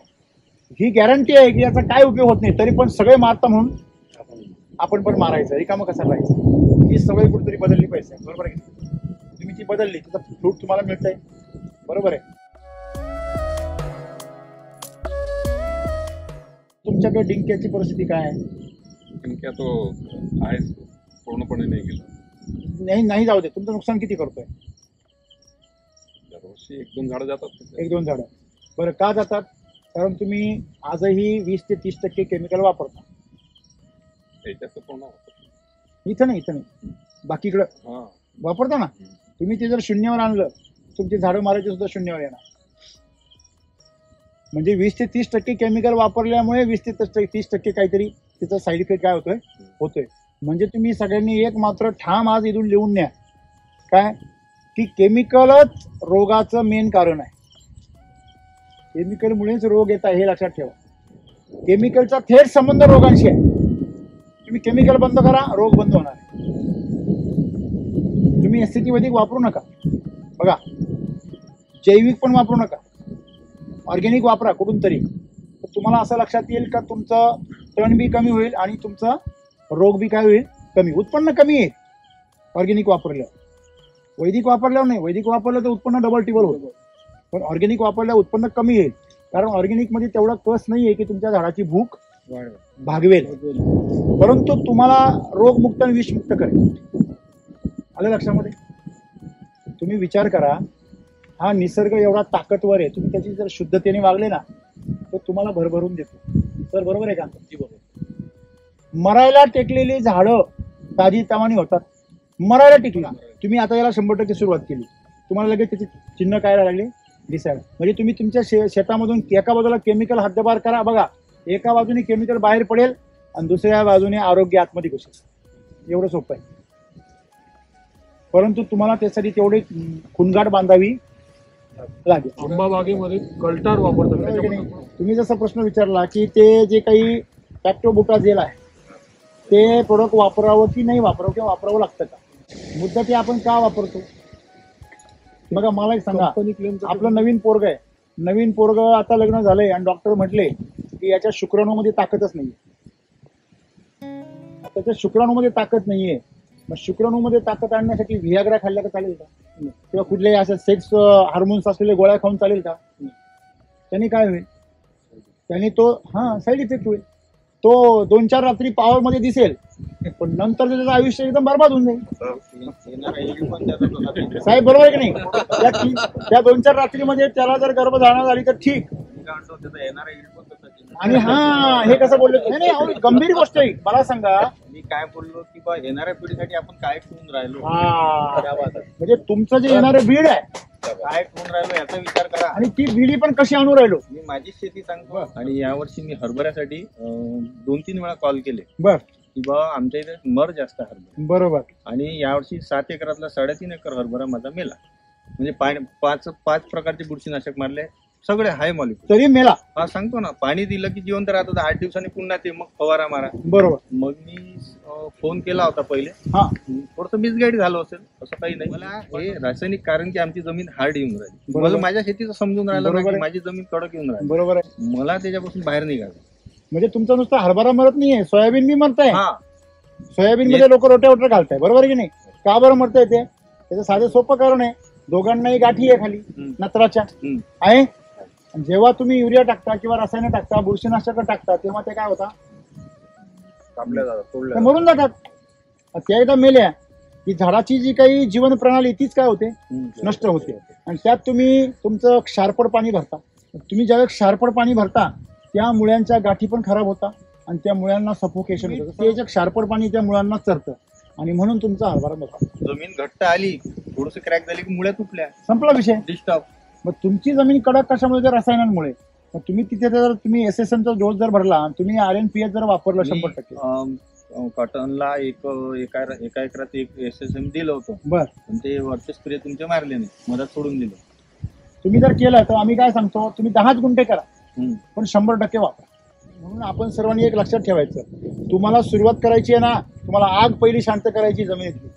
ही गॅरंटी आहे की याचा काय उपयोग होत नाही, तरी पण सगळे मारता म्हणून आपण पण मारायचं, रिकामं कसं राहायचं. ही सवय कुठेतरी बदलली पाहिजे, बरोबर आहे की तुम्ही ती बदलली त्याचा फ्रूट तुम्हाला मिळतंय, बरोबर आहे. तुमच्याकडे डिंक्याची परिस्थिती काय आहे? संख्या तो आहेच, पूर्णपणे नाही गेला. नाही जाऊ दे, तुमचं नुकसान किती करतोय? दरवर्षी 1-2 झाडं जातात. 1-2 झाडं. बरं, का जातात? कारण तुम्ही आजही 20 ते 30% केमिकल वापरता. त्याच्यात पूर्ण इथं नाही बाकीकडं हा वापरता ना तुम्ही. ते जर शून्यावर आणलं, तुमची झाडं मारायची सुद्धा शून्यावर येणार. म्हणजे 20 ते 30% केमिकल वापरल्यामुळे 20 ते 30% काहीतरी त्याचा साईड इफेक्ट काय होतोय. म्हणजे तुम्ही सगळ्यांनी एक मात्र ठाम आज इथून लिहून न्या, काय की केमिकलच रोगाचं मेन कारण आहे. केमिकलमुळेच रोग येत आहे हे लक्षात ठेवा. केमिकलचा थेट संबंध रोगांशी आहे. तुम्ही केमिकल बंद करा, रोग बंद होणार. तुम्ही एससीटी वैदिक वापरू नका, बघा जैविक पण वापरू नका, ऑर्गॅनिक वापरा कुठून तरी, तर तुम्हाला असं लक्षात येईल का तुमचं टर्न बी कमी होईल आणि तुमचं रोग बी काय होईल, कमी, उत्पन्न कमी येईल ऑर्गॅनिक वापरल्यावर. वैदिक वापरल्यावर नाही, वैदिक वापरलं तर उत्पन्न डबल टिबल होतं, पण ऑर्गॅनिक वापरल्यावर उत्पन्न कमी येईल. कारण ऑर्गॅनिकमध्ये तेवढा कस नाही आहे की तुमच्या झाडाची भूक भागवेल, परंतु तुम्हाला रोगमुक्त आणि विषमुक्त करेल. आलं लक्षामध्ये? तुम्ही विचार करा, हा निसर्ग एवढा ताकदवर आहे, तुम्ही त्याची जर शुद्धतेने वागले ना तर तुम्हाला भरभरून देतो. तर बरोबर आहे का? मरायला टेकलेली झाडं ताजी तवानी होतात. मरायला टेकली, तुम्ही आता याला 100% सुरुवात केली, तुम्हाला लगेच त्याची चिन्ह काय लागले दिसायला. म्हणजे तुम्ही तुमच्या शेतामधून एका बाजूला केमिकल हद्दपार करा, बघा एका बाजूने केमिकल बाहेर पडेल आणि दुसऱ्या बाजूने आरोग्य आतमध्ये घुसेल. एवढं सोपं आहे. परंतु तुम्हाला त्यासाठी तेवढे खुणगाट बांधावी लागेल. आंबा बागेमध्ये कल्टार वापरतात. तुम्ही जसा प्रश्न विचारला की ते जे काही पॅक्टोबुटाझेल आहे ते प्रोडक्ट वापरावं की नाही वापरावं किंवा वापरावं लागतं का, मुद्दा ते आपण का वापरतो. बघा मला एक सांगा, आपलं नवीन पोरग आहे, नवीन पोरग आता लग्न झालंय आणि डॉक्टर म्हटले की याच्या शुक्राणूमध्ये ताकदच नाहीये, त्याच्या शुक्राणूमध्ये ताकद नाहीये. मग शुक्राणूमध्ये ताकद आणण्यासाठी व्हियाग्रा खाल्ला का चालेल का, किंवा कुठल्याही अशा सेक्स हार्मोन्स असलेल्या गोळ्या खाऊन चालेल का? त्यांनी काय होईल, त्यांनी तो साईड इफेक्ट होईल. तो 2-4 रात्री पॉवर मध्ये दिसेल, पण नंतर त्याचं आयुष्य एकदम बरबाद होऊन जाईल. साहेब बरोबर आहे की नाही? त्या 2-4 रात्रीमध्ये त्याला जर गर्भधारणा झाली तर ठीक, आणि हे कसं बोलले, नाही गंभीर गोष्ट आहे. मला सांगा मी काय बोललो की बा येणाऱ्या पिढीसाठी आपण काय ठेवून राहिलो, म्हणजे तुमचं जे येणारं बीड आहे काय ठेवून राहिलो याचा विचार करा. आणि ती बिडी पण कशी आणू राहिलो. मी माझी शेती सांगतो, आणि यावर्षी मी हरभऱ्यासाठी 2-3 वेळा कॉल केले बर की बा आमच्या इथे मर जास्त हरभरा, बरोबर. आणि यावर्षी 7 एकरातला 3.5 एकर हरभरा माझा मेला. म्हणजे 5 प्रकारचे बुरशीनाशक मारले, सगळे हाय मॉलिक्युल, तरी मेला. हा सांगतो ना, पाणी दिलं की जिवंत राहतं, 8 दिवसांनी पुन्हा ते मग फवारा मारा. बरोबर. मग मी फोन केला होता पहिले, थोडस मिसगाईड झालं असेल, असं काही नाही. मला हे रासायनिक कारण की आमची जमीन हार्ड येऊन राहिली, मला माझ्या शेतीचं समजून राहिलं नाही की माझी जमीन कडक येऊन राहिली. बरोबर आहे. मला त्याच्यापासून बाहेर निघायचं. म्हणजे तुमचा नुसता हरभरा मरत नाहीये, सोयाबीन बी मरताय. हा, सोयाबीन मध्ये लोक रोट्यावटर घालताय, बरोबर आहे की नाही? का बरं मरताय ते? त्याचं साधं सोपं कारण आहे, दोघांनाही गाठी आहे खाली नत्राच्या आहे. जेव्हा तुम्ही युरिया टाकता किंवा रसायन टाकता, बुरशीनाशक टाकता, तेव्हा ते काय होता, मरून जातात. त्या एकदा मेल्या की झाडाची जी काही जीवन प्रणाली तीच काय होते, नष्ट होते. आणि त्यात तुम्ही तुमचं क्षारपड पाणी भरता. तुम्ही ज्यावेळेस क्षारपड पाणी भरता त्या मुळ्यांच्या गाठी पण खराब होता आणि त्या मुळ्यांना सफोकेशन होतं. ते जे क्षारपड पाणी त्या मुळांना चरतं आणि म्हणून तुमचा हरभरा मोठा. जमीन घट्ट आली, थोडस क्रॅक झाली की मुळ्या तुटल्या, संपला विषय, डिस्टर्ब. मग तुमची जमीन कडक कशामुळे, त्या रसायनांमुळे. मग तुम्ही तिथे जर तुम्ही SSNचा डोस जर भरला, तुम्ही RNPH जर वापरलं 100%, कॉटनला एका एकरात 1 SSM दिलं होतं, बर, पण ते वरचे स्प्रे तुमचे मारले नाही, मधात सोडून दिलं. तुम्ही जर केलं तर आम्ही काय सांगतो, तुम्ही 10 गुंठे करा, पण 100% वापरा. म्हणून आपण सर्वांनी एक लक्षात ठेवायचं, तुम्हाला सुरुवात करायची आहे ना, तुम्हाला आग पहिली शांत करायची जमिनीतली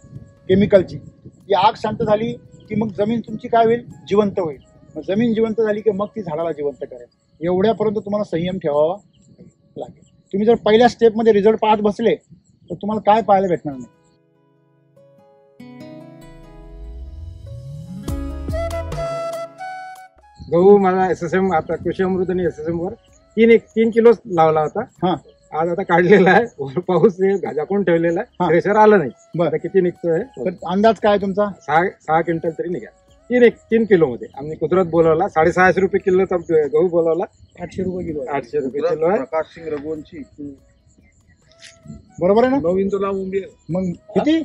केमिकलची. ती आग शांत झाली की मग जमीन तुमची काय होईल, जिवंत होईल. मग जमीन जिवंत झाली की मग ती झाडाला जिवंत करेल. एवढ्यापर्यंत तुम्हाला संयम ठेवावा लागेल. तुम्ही जर पहिल्या स्टेपमध्ये रिझल्ट पाहत बसले तर तुम्हाला काय पाहायला भेटणार नाही. गहू मला SSM आता कृषी अमृत आणि SSM वर 3 किलो लावला होता. हा. आज आता काढलेला आहे. वर पाऊस झाकून ठेवलेला आहे. हा. प्रेशर आलं नाही. बरं. आता किती निघतोय? तर अंदाज काय तुमचा? 6 क्विंटल तरी निघा. 3 किलो मध्ये आम्ही कुदरत बोलवला. 650 रुपये किलोचा गहू बोलवला. 800 रुपये किलो 800 रुपये किलो आहे. प्रकाश सिंग रघुवंशी बरोबर आहे ना? 9 इंच लांब उंबी आहे. मग किती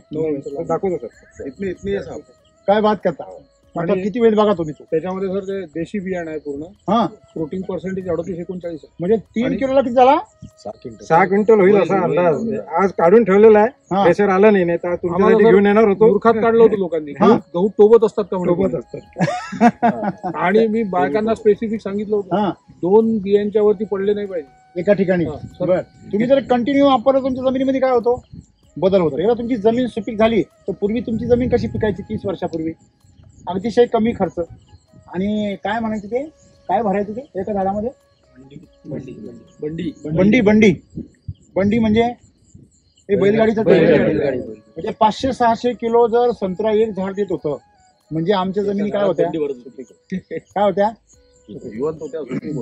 दाखवतो सर. इतनी आहे साहेब. काय बात करता? आता किती वेळ बघा तुम्ही तो. त्याच्यामध्ये सर ते देशी बियाणं आहे पूर्ण. हा, प्रोटीन पर्सेंटेज 38-39 आहे. म्हणजे 3 किलोला किती झाला? 6 क्विंटल होईल असा अंदाज आज काढून ठेवलेला आहे. हा. प्रेशर आलं नाही. नाही तर तुमच्यासाठी आम्हाला जर घेऊन येणार होतो. मूर्खात काढलं होतं लोकांनी. हा. गहू टोबत असतात का सोबत म्हणून. असतात. आणि मी बायकांना स्पेसिफिक सांगितलं होतं हा, 2 बियांच्या वरती पडले नाही पाहिजे. एका ठिकाणी. हा, सर. बरं, तुम्ही जर कंटिन्यू वापरलं तुमच्या जमिनीमध्ये काय होतो? बदल होतो. एकदा तुमची जमीन सुपीक झाली तर पूर्वी तुमची जमीन कशी पिकायची? 30 वर्षापूर्वी अतिशय कमी खर्च आणि काय म्हणायचं ते, काय भरायचं ते एका झाडामध्ये? बंडी. बंडी म्हणजे हे बैलगाडीचं बैलगाडी. म्हणजे 500-600 किलो जर संत्रा एक झाड देत होतं म्हणजे आमच्या जमिनी काय होत्या? काय होत्या?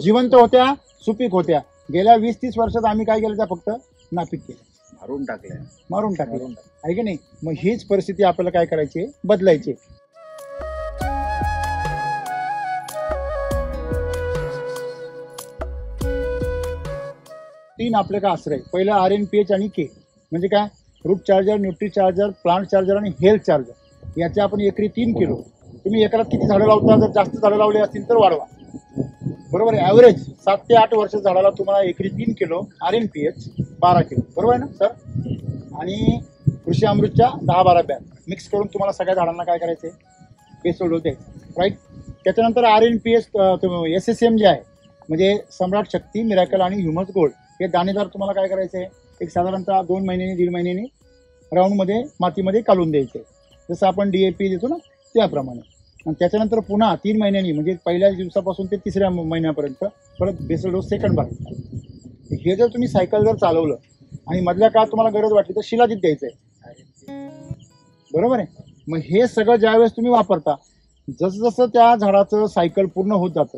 जिवंत होत्या, सुपीक होत्या. गेल्या 20-30 वर्षात आम्ही काय केलं? त्या फक्त नापीक केलं, मारून टाकलं आहे की नाही? मग हीच परिस्थिती आपल्याला काय करायची? बदलायची. तीन आपले काय आश्रय. पहिलं RNPH आणि K म्हणजे काय? Root charger, nutri charger, plant charger आणि हेल्थ चार्जर. याचे आपण एकरी 3 किलो. तुम्ही एकरात किती झाडं लावता? जर जास्त झाडं लावली असतील तर वाढवा. बरोबर आहे. ॲव्हरेज 7 ते 8 वर्ष झाडाला तुम्हाला एकरी 3 किलो RNPH, 12 किलो. बरोबर आहे ना सर? आणि कृषी अमृतच्या 10-12 बॅग मिक्स करून तुम्हाला सगळ्या झाडांना काय करायचे? बेसल डोस द्यायचे. राईट. त्याच्यानंतर RNPH SSM जे आहे म्हणजे सम्राट शक्ती, मिरॅकल आणि ह्युमस गोल्ड हे दाणेदार तुम्हाला काय करायचे? एक साधारणतः 2 महिन्यांनी 1.5 महिन्यांनी राऊंडमध्ये मातीमध्ये काढून द्यायचे. जसं आपण DAP देतो ना त्याप्रमाणे. आणि त्याच्यानंतर पुन्हा 3 महिन्यांनी म्हणजे पहिल्या दिवसापासून ते 3ऱ्या महिन्यापर्यंत परत बेसल डोस सेकंड भरायचा. हे जर तुम्ही सायकल जर चालवलं आणि मधल्या काळात तुम्हाला गरज वाटली तर शिलाजीत द्यायचं आहे. बरोबर आहे. मग हे सगळं ज्यावेळेस तुम्ही वापरता जसं जसं त्या झाडाचं सायकल पूर्ण होत जातं,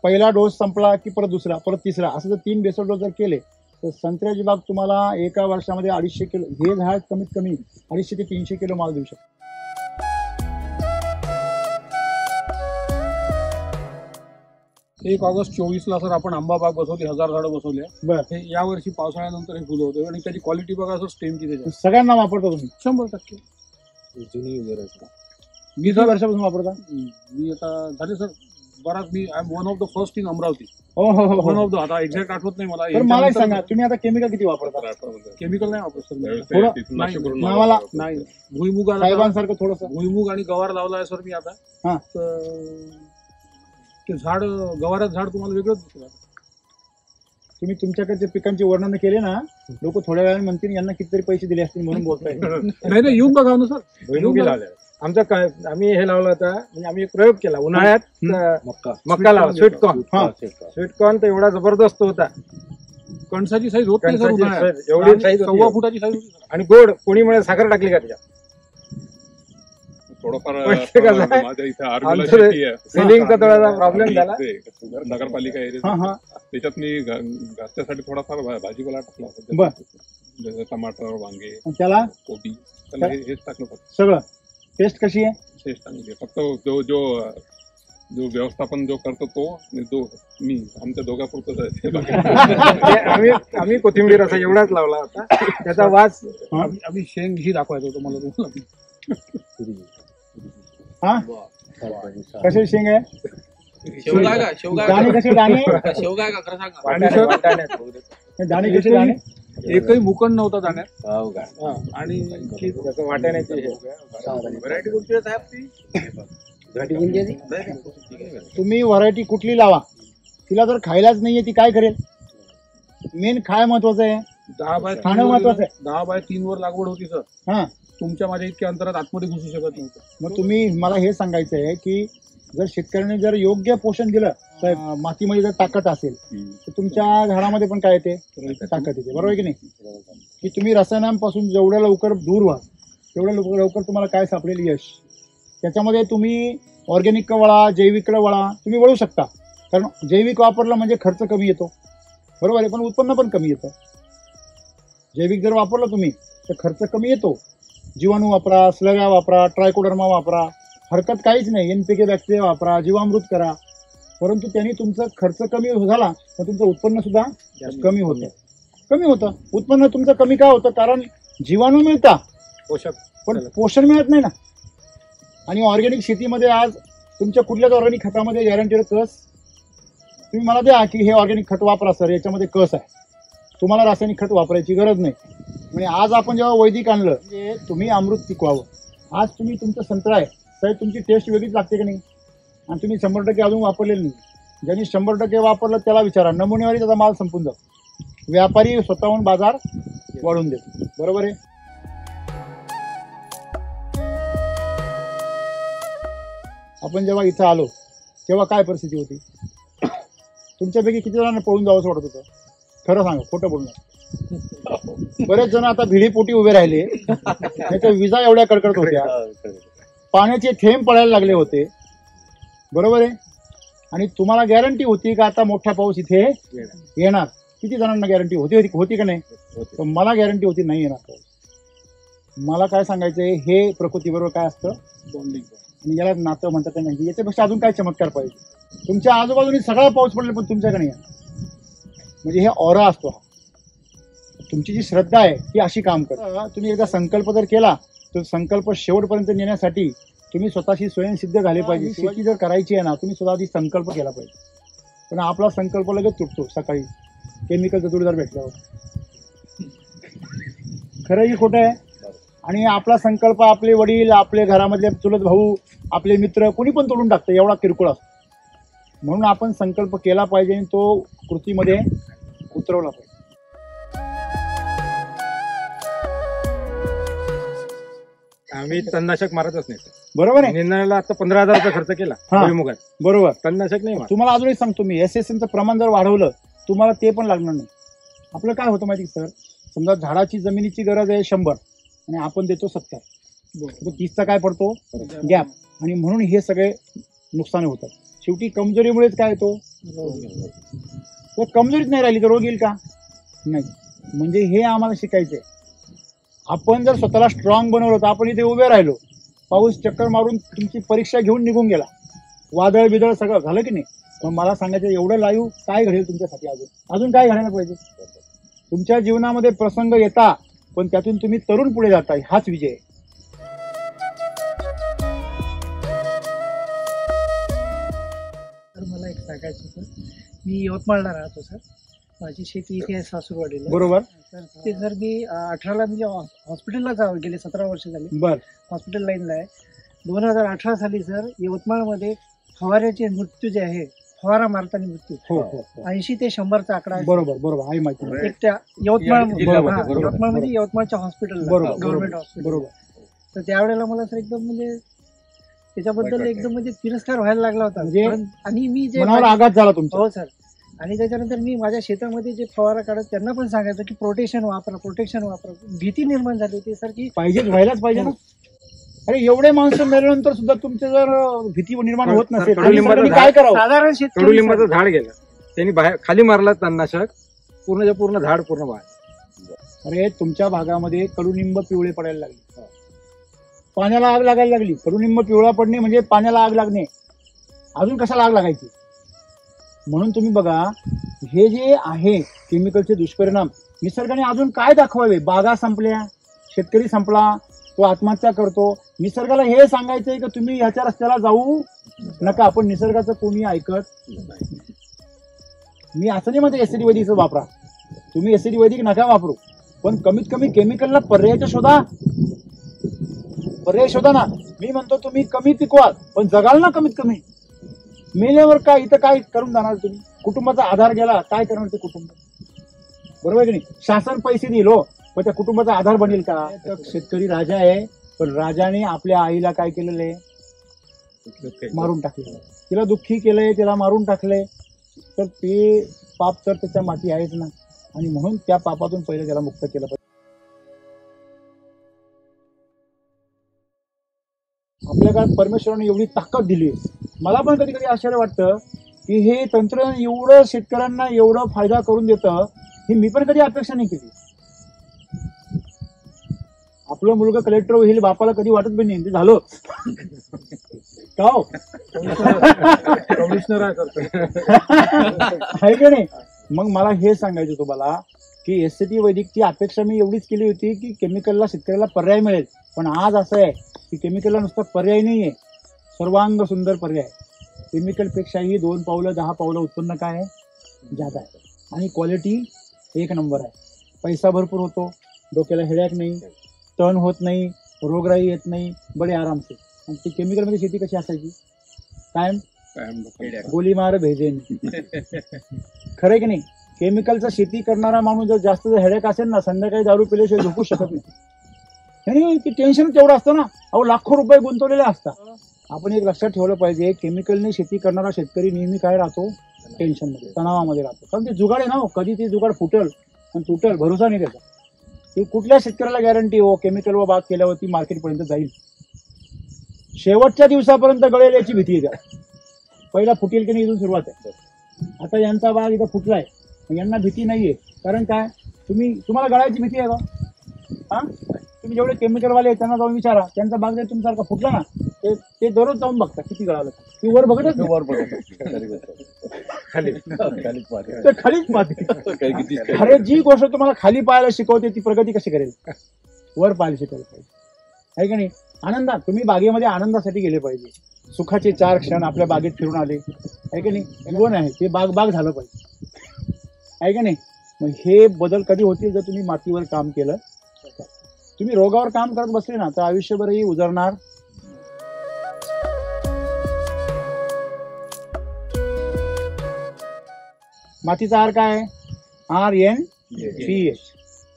पहिला डोस संपला की परत दुसरा, परत तिसरा, असं जर 3 बेसल डोस जर केले तर संत्र्याची बाग तुम्हाला एका वर्षामध्ये 250 किलो, हे झाड कमीत कमी 250 ते 300 किलो माल देऊ शकतो. 1 ऑगस्ट 24ला सर आपण आंबा बाग बसवली, 1000 झाडं बसवली. बरं. हे यावर्षी पावसाळ्यानंतर हे फुलं होते आणि त्याची क्वालिटी बघा सर स्टेमची त्याच्यात सगळ्यांना वापरता तुम्ही? 100%. मी किती वर्षापासून वापरता? मी आता झाले सर बराच. मी I am one of the first in Amravati. हो हो हो वन हो. Of the. आता एक्झॅक्ट आठवत नाही मला. तर मला सांगा तुम्ही आता केमिकल किती वापरता? केमिकल नाही वापरत सर मी. थोडं नावाला नाही. भुईमुग साहेबांसारखं थोडंसं. भुईमुग आणि गवार लावला आहे सर मी आता. हा. तर ते झाड गवारात झाड तुम्हाला वेगळंच दिसतं. तुम्ही तुमच्याकडच्या पिकांचे वर्णन केले ना, लोक थोड्या वेळाने म्हणतील यांना कितीतरी पैसे दिले असतील म्हणून बोलताय. नाही येऊन बघा ना सर. भुईमुगी लावले. आमचं काय आम्ही हे लावलं होतं म्हणजे आम्ही एक प्रयोग केला उन्हाळ्यात. मका लावला. स्वीटकॉर्न. स्वीटकॉर्न तर एवढा जबरदस्त होता. कणसाची साईज होत नाही सर उन्हाळ्यात. एवढी साईज 1.25 फुटाची साईज होती. आणि गोड. कोणी म्हणे साखर टाकली का त्याच्यात? थोडंफार माझ्या इथे सेलिंगचा थोडासा प्रॉब्लेम झाला. नगरपालिका एरिया त्याच्यात मी घरच्यासाठी थोडाफार भाजीपाला टाकला बर. जसं टमाटर, वांगे, त्याला कोबी, त्याला हेच टाकलं फक्त. सगळं. टेस्ट कशी आहे? टेस्ट चांगली आहे. फक्त जो व्यवस्थापन जो करतो तो मी आमच्या दोघापुरतच आहे. आम्ही कोथिंबीर असा एवढाच लावला होता. त्याचा वास आम्ही शेंग ही दाखवायचो होतो मला तुम्हाला. हा कशी शेंग आहे? दाणे कसे? दाणे दाणे कसे? दाणे एकही मुकण नव्हता दाण्यात. आणि वाटाण्याची व्हरायटी कोणती आहे साहेब? ती तुम्ही व्हरायटी कुठली लावा, तिला जर खायलाच नाहीये ती काय करेल? मेन खाय महत्वाचं आहे, 10 बाय खाणं महत्वाचं आहे. 10 बाय 3 वर लागवड होती सर. हा. तुमच्या माझ्या इतक्या अंतरात आतमध्ये घुसू शकत नव्हतं. मग तुम्ही मला हे सांगायचं आहे की जर शेतकऱ्याने जर योग्य पोषण दिलं तर मातीमध्ये जर ताकद असेल तर तुमच्या झाडामध्ये पण काय येते, ताकद येते. बरोबर आहे की नाही? की तुम्ही रसायनांपासून जेवढ्या लवकर दूर व्हा तेवढ्या लवकर तुम्हाला काय सापडेल, यश. त्याच्यामध्ये तुम्ही ऑर्गॅनिक वळा, जैविक वळा, तुम्ही वळू शकता. कारण जैविक वापरलं म्हणजे खर्च कमी येतो, बरोबर आहे, पण उत्पन्न पण कमी येतं. जैविक जर वापरलं तुम्ही तर खर्च कमी येतो. जीवाणू वापरा, स्लव्या वापरा, ट्रायकोडर्मा वापरा, हरकत काहीच नाही. NPK बॅक्टेरिया वापरा, जीवामृत करा, परंतु त्यांनी तुमचा खर्च कमी झाला तर तुमचं उत्पन्न सुद्धा कमी होतं. उत्पन्न तुमचं कमी का होतं? कारण जीवाणू मिळता पण पोषण मिळत नाही ना. आणि ऑर्गॅनिक शेतीमध्ये आज तुमच्या कुठल्याच ऑर्गॅनिक खतामध्ये गॅरंटेड कस, तुम्ही मला द्या की हे ऑर्गॅनिक खत वापरा सर, याच्यामध्ये कस आहे, तुम्हाला रासायनिक खत वापरायची गरज नाही. म्हणजे आज आपण जेव्हा वैदिक आणलं म्हणजे तुम्ही अमृत पिकवावं. आज तुम्ही तुमचं संत्रा आहे साहेब, तुमची टेस्ट वेगळीच लागते की नाही? आणि तुम्ही 100% अजून वापरलेलं नाही. ज्यांनी 100% वापरलं त्याला विचारा, नमुनेवारी त्याचा माल संपून जातो. व्यापारी स्वतःहून बाजार वाढवून देतो. बरोबर आहे. आपण जेव्हा इथं आलो तेव्हा काय परिस्थिती होती? तुमच्यापैकी किती जणांना पळून जावंसं वाटत होतं? खरं सांगा, खोटं बोलू नका. बरेच जण आता भिडीपोटी उभे राहिले, त्याच्या विजा एवढ्या कडकडत होत्या, पाण्याचे थेंब पडायला लागले होते. बरोबर आहे. आणि तुम्हाला गॅरंटी होती का आता मोठा पाऊस इथे येणार? किती जणांना गॅरंटी होती का नाही? तर मला गॅरंटी होती नाही येणार पाऊस. मला काय सांगायचंय, हे प्रकृतीबरोबर काय असतं, बॉन्डिंग. आणि याला नातं म्हणतात का नाही, याच्यापेक्षा अजून काय चमत्कार पाहिजे? तुमच्या आजूबाजूने सगळा पाऊस पडला पण तुमच्याकडे नाही. म्हणजे हे ऑरा असतो. तुमची जी श्रद्धा आहे ती अशी काम करता. तुम्ही एकदा संकल्प जर केला तर संकल्प शेवटपर्यंत नेण्यासाठी तुम्ही स्वतःशी स्वयंसिद्ध झाले पाहिजे. शेती जर करायची आहे ना, तुम्ही स्वतः आधी संकल्प केला पाहिजे. पण आपला संकल्प लगेच तुटतो सकाळी केमिकलचा जोडीदार भेटल्यावर. खरं ही खोटं आहे. आणि आपला संकल्प आपले वडील, आपले घरामधले चुलत भाऊ, आपले मित्र कोणी पण तोडून टाकतं, एवढा किरकोळ असतो. म्हणून आपण संकल्प केला पाहिजे आणि तो कृतीमध्ये उतरवला पाहिजे. आम्ही तणनाशक मारतच नाही. बरोबर आहे. निंदणाला आता 15,000 रुपये खर्च केला भुईमुगात. बरोबर. तणनाशक नाही मारत. तुम्हाला अजूनही सांगतो मी, SSNचं प्रमाण जर वाढवलं तुम्हाला ते पण लागणार नाही. आपलं काय होतं माहिती सर, समजा झाडाची जमिनीची गरज आहे 100 आणि आपण देतो 70, तो 30चा काय पडतो गॅप. आणि म्हणून हे सगळे नुकसान होतात. शेवटी कमजोरीमुळेच काय येतो, तर कमजोरीच नाही राहिली तर रोग येईल का? नाही. म्हणजे हे आम्हाला शिकायचंय. आपण जर स्वतःला स्ट्रॉंग बनवलं तर आपण इथे उभे राहिलो, पाऊस चक्कर मारून तुमची परीक्षा घेऊन निघून गेला, वादळ बिदळ सगळं झालं की नाही, पण मला सांगायचं एवढं लाईव्ह काय घडेल तुमच्यासाठी? अजून काय घडायला पाहिजे? तुमच्या जीवनामध्ये प्रसंग येता पण त्यातून तुम्ही तरुण पुढे जाता, हाच विजय आहे. तर मला एक सांगायचं होतं, मी यवतमाळला राहतो सर. माझी शेती इथे आहे सासूरवाडीला. बरोबर. तर ते जर मी 18ला म्हणजे हॉस्पिटलला गेले 17 वर्ष झाली. बर. हॉस्पिटल लाईनला आहे. 2018 साली सर यवतमाळमध्ये फवाऱ्याचे मृत्यू जे आहे, फवारा मारताना मृत्यू 80 ते 100चा आकडा आहे. बरोबर आहे माहिती. एक त्या यवतमाळ म्हणजे यवतमाळच्या हॉस्पिटलला, गव्हर्नमेंट हॉस्पिटल. बरोबर. तर त्यावेळेला मला सर एकदम म्हणजे त्याच्याबद्दल एकदम म्हणजे तिरस्कार व्हायला लागला होता. आणि मी जे मनावर आघात झाला तुमचा. हो सर. आणि त्याच्यानंतर मी माझ्या शेतामध्ये जे फवारा काढत त्यांना पण सांगायचं की प्रोटेक्शन वापरा. भीती निर्माण झाली होती सर की व्हायलाच पाहिजे ना. अरे एवढे माणसं मेल्यानंतर सुद्धा तुमचे जर भीती निर्माण होत नसेल काय करावं? साधारण शेतकरी कडुलिंबाचं झाड गेलं, त्यांनी बाहेर खाली मारलं तणनाशक, पूर्णच्या पूर्ण झाड पूर्ण बाहेर. अरे तुमच्या भागामध्ये कडुनिंब पिवळे पडायला लागले, पाण्याला आग लागायला लागली. कडुनिंब पिवळा पडणे म्हणजे पाण्याला आग लागणे. अजून कशाला आग लागायची? म्हणून तुम्ही बघा, हे जे आहे केमिकलचे दुष्परिणाम, निसर्गाने अजून काय दाखवावे? बागा संपल्या, शेतकरी संपला, तो आत्महत्या करतो. निसर्गाला हे सांगायचंय की तुम्ही ह्याच्या रस्त्याला जाऊ नका. पण निसर्गाचं कोणी ऐकत. मी असं नाही म्हणते एसिडी वैदिकचं वापरा, तुम्ही एसिडी वैदिक नका वापरू, पण कमीत कमी केमिकलला पर्याय शोधा ना. मी म्हणतो तुम्ही कमी पिकवाल पण जगाल ना कमीत कमी. मेल्यावर काय इथं काय करून जाणार तुम्ही? कुटुंबाचा आधार गेला, काय करणार ते कुटुंब? बरोबर की नाही? शासन पैसे दिलो पण त्या कुटुंबाचा आधार बनेल का? शेतकरी राजा आहे, पण राजाने आपल्या आईला काय केलेलं आहे? मारून टाकले, तिला दुःखी केलंय, तिला मारून टाकलंय, तर ते पाप तर त्याच्या माती आहेच ना. आणि म्हणून त्या पापातून पहिले त्याला मुक्त केलं पाहिजे. आपल्या काळात परमेश्वराने एवढी ताकद दिली. मला पण कधी कधी आश्चर्य वाटतं की हे तंत्रज्ञान एवढं शेतकऱ्यांना एवढं फायदा करून देतं, ही मी पण कधी अपेक्षा नाही केली. आपलं मुलगा कलेक्टर होईल बापाला कधी वाटत पण नाही, ते झालं का हो? कमिशनर आहे की नाही. मग मला हे सांगायचं तुम्हाला की एससीटी वैदिकची अपेक्षा मी एवढीच केली होती की केमिकलला शेतकऱ्याला पर्याय मिळेल. पण आज असं आहे की केमिकलला नुसता पर्याय नाहीये, सर्वांग सुंदर पर्याय. केमिकलपेक्षाही 2 पावलं 10 पावलं उत्पन्न काय आहे जादा आहे, आणि क्वालिटी 1 नंबर आहे. पैसा भरपूर होतो, डोक्याला हेडॅक नाही, तण होत नाही, रोगराई येत नाही, बडे आराम से. आणि ती केमिकलमध्ये शेती कशी असायची, कायम गोली मार भेजेन. खरं की नाही. केमिकलचा शेती करणारा माणूस जर जास्त जर हेडेक असेल ना, संध्याकाळी दारू पिल्याशिवाय झोपू शकत नाही. ती टेन्शन तेवढं असतं ना. अहो लाखो रुपये गुंतवलेले असतात. आपण एक लक्षात ठेवलं पाहिजे, केमिकलने शेती करणारा शेतकरी नेहमी काय राहतो, टेन्शनमध्ये, तणावामध्ये राहतो. कारण ते जुगाड आहे ना, कधी ते जुगाड फुटल आणि तुटल भरोसा नाही त्याचा. ते कुठल्या शेतकऱ्याला गॅरंटी हो केमिकल व बाग केल्यावरती मार्केटपर्यंत जाईल. शेवटच्या दिवसापर्यंत गळेल याची भीती आहे. पहिला फुटेल की नाही इथून सुरुवात आहे. आता यांचा बाग इथं फुटलाय, यांना भीती नाहीये. कारण काय, तुम्हाला गळायची भीती आहे का? हा, तुम्ही जेवढे केमिकलवाले आहेत त्यांना जाऊन विचारा, त्यांचा बाग जर तुमच्यासारखा फुटला ना, ते दररोज जाऊन बघतात किती गळालं. ती वर बघतच नाही, वर खालीच पाहते. अरे जी गोष्ट तुम्हाला खाली पाहायला शिकवते ती प्रगती कशी करेल, वर पाहायला शिकवलं पाहिजे, आहे का नाही. आनंदात तुम्ही बागेमध्ये आनंदासाठी गेले पाहिजे. सुखाचे 4 क्षण आपल्या बागेत फिरून आले, आहे का नाही. जीवन आहे ते बाग झालं पाहिजे, आहे का नाही. मग हे बदल कधी होतील जर तुम्ही मातीवर काम केलं. तुम्ही रोगावर काम करत बसले ना तर आयुष्यभरही उजरणार. मातीचा आर काय आहे, RNPH.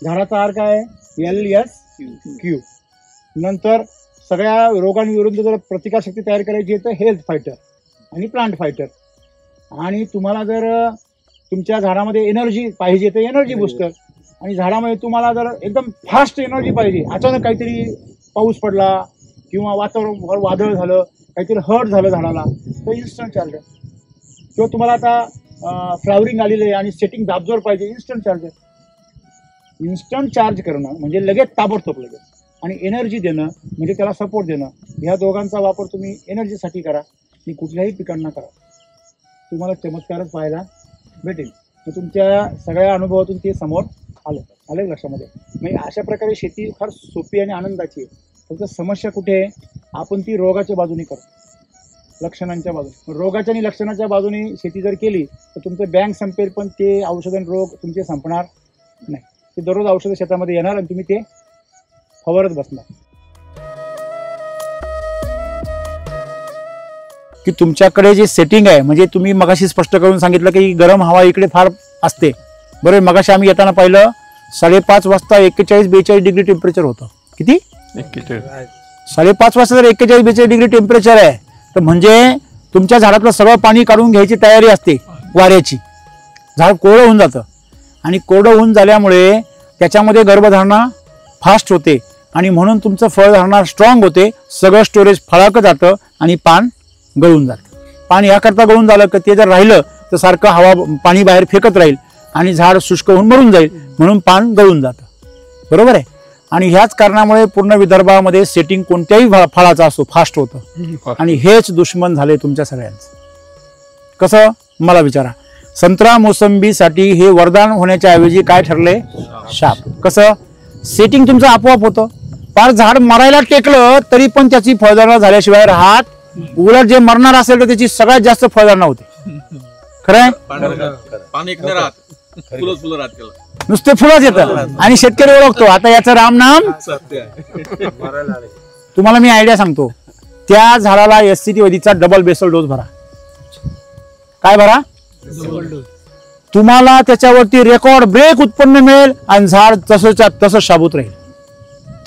झाडाचा आर काय आहे, LSQ. नंतर सगळ्या रोगांविरुद्ध जर प्रतिकारशक्ती तयार करायची आहे तर हेल्थ फायटर आणि प्लांट फायटर. आणि तुम्हाला जर तुमच्या झाडामध्ये एनर्जी पाहिजे तर एनर्जी बुस्टर. आणि झाडामध्ये तुम्हाला जर एकदम फास्ट एनर्जी पाहिजे, अचानक काहीतरी पाऊस पडला किंवा वातावरण वादळ झालं, काहीतरी हर्ट झालं झाडाला, तर इन्स्टंट चार्जर. किंवा तुम्हाला आता फ्लावरिंग आलेलं आहे आणि सेटिंग दाबजोर पाहिजे, इन्स्टंट चार्जर. इन्स्टंट चार्ज करणं म्हणजे लगेच ताबडतोब लगेच, आणि एनर्जी देणं म्हणजे त्याला सपोर्ट देणं. ह्या दोघांचा वापर तुम्ही एनर्जीसाठी करा आणि कुठल्याही पिकांना करा, तुम्हाला चमत्कारच पाहायला भेटेल. तर तुमच्या सगळ्या अनुभवातून ते समोर आलं लक्षामध्ये. म्हणजे अशा प्रकारे शेती फार सोपी आणि आनंदाची आहे. फक्त समस्या कुठे आहे, आपण ती रोगाच्या बाजूने करतो, लक्षणांच्या बाजूने. रोगाच्या आणि लक्षणाच्या बाजूने शेती जर केली तर तुमचं बँक संपेल, पण ते औषध आणि रोग तुमचे संपणार नाही. ते दररोज औषधं शेतामध्ये येणार आणि तुम्ही ते फवारत बसणार. की तुमच्याकडे जे सेटिंग आहे, म्हणजे तुम्ही मगाशी स्पष्ट करून सांगितलं की गरम हवा इकडे फार असते. बरोबर. मगाशी आम्ही येताना पाहिलं 5:30 वाजता 41-42 डिग्री टेम्परेचर होतं. किती? 5:30 वाजता जर 41-42 डिग्री टेम्परेचर आहे तर म्हणजे तुमच्या झाडातलं सगळं पाणी काढून घ्यायची तयारी असते वाऱ्याची. झाड कोरडं होऊन जातं आणि कोरडं होऊन झाल्यामुळे त्याच्यामध्ये गर्भधारणा फास्ट होते आणि म्हणून तुमचं फळधारणा स्ट्रॉंग होते. सगळं स्टोरेज फळाकं जातं आणि पान गळून जातं. पाणी याकरता गळून झालं की ते जर राहिलं तर सारखं हवा पाणी बाहेर फेकत राहील आणि झाड शुष्क होऊन मरून जाईल, म्हणून पान गळून जातं. बरोबर आहे. आणि ह्याच कारणामुळे पूर्ण विदर्भामध्ये सेटिंग कोणत्याही फळाचा असो फास्ट होतं. आणि हेच दुश्मन झाले तुमच्या सगळ्यांचं. कसं मला विचारा. संत्रा मोसंबीसाठी हे वरदान होण्याच्या ऐवजी काय ठरले, शाप. कसं, सेटिंग तुमचं आपोआप होतं. फार झाड मरायला टेकलं तरी पण त्याची फळधारणा झाल्याशिवाय राहत. उलट जे मरणार असेल तर त्याची सगळ्यात जास्त फळधारणा होते. खरंय. नुसते फुलंच येतं आणि शेतकरी ओळखतो आता याचं राम नाम. तुम्हाला मी आयडिया सांगतो. त्या झाडाला एससीटी वैदिकचा डबल बेसल डोस भरा. काय भरा? तुम्हाला त्याच्यावरती रेकॉर्ड ब्रेक उत्पन्न मिळेल आणि झाड तसंच्या तसं शाबूत राहील.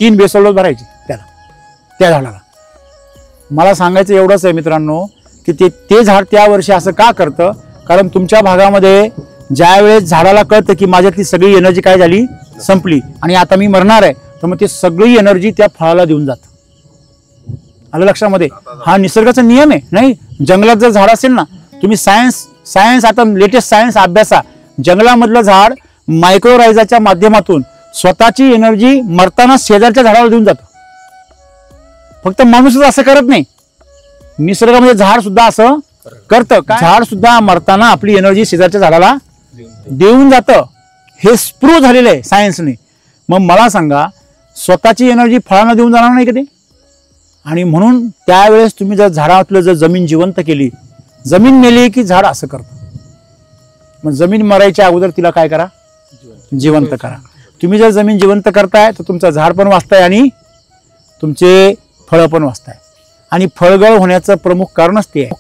3 बेसल डोस भरायचे त्याला, त्या झाडाला. मला सांगायचं एवढंच आहे मित्रांनो की ते झाड त्या वर्षी असं का करतं, कारण तुमच्या भागामध्ये ज्या वेळेस झाडाला कळतं की माझ्यातली सगळी एनर्जी काय झाली, संपली आणि आता मी मरणार आहे, तर मग ती सगळी एनर्जी त्या फळाला देऊन जातं. आलं लक्षामध्ये? हा निसर्गाचा नियम आहे. नाही, जंगलात जर झाड असेल ना, तुम्ही सायन्स आता लेटेस्ट सायन्स अभ्यासा, जंगलामधलं झाड मायक्रोरायझाच्या माध्यमातून स्वतःची एनर्जी मरताना शेजारच्या झाडाला देऊन जातं. फक्त माणूसच असं करत नाही, निसर्गामध्ये झाड सुद्धा असं करतं. झाड सुद्धा मरताना आपली एनर्जी शेजारच्या झाडाला देऊन जातं. हे प्रूव्ह झालेलं आहे सायन्सने. मग मला सांगा, स्वतःची एनर्जी फळांना देऊन जाणार नाही कधी? आणि म्हणून त्यावेळेस तुम्ही जर झाडातलं जर जमीन जिवंत केली, जमीन मेली की झाड असं करतं. मग जमीन मरायच्या अगोदर तिला काय करा, जिवंत करा. तुम्ही जर जमीन जिवंत करताय तर तुमचं झाड पण वाचताय आणि तुमचे फळं पण वाचताय. आणि फळगळ होण्याचं प्रमुख कारणच ते आहे,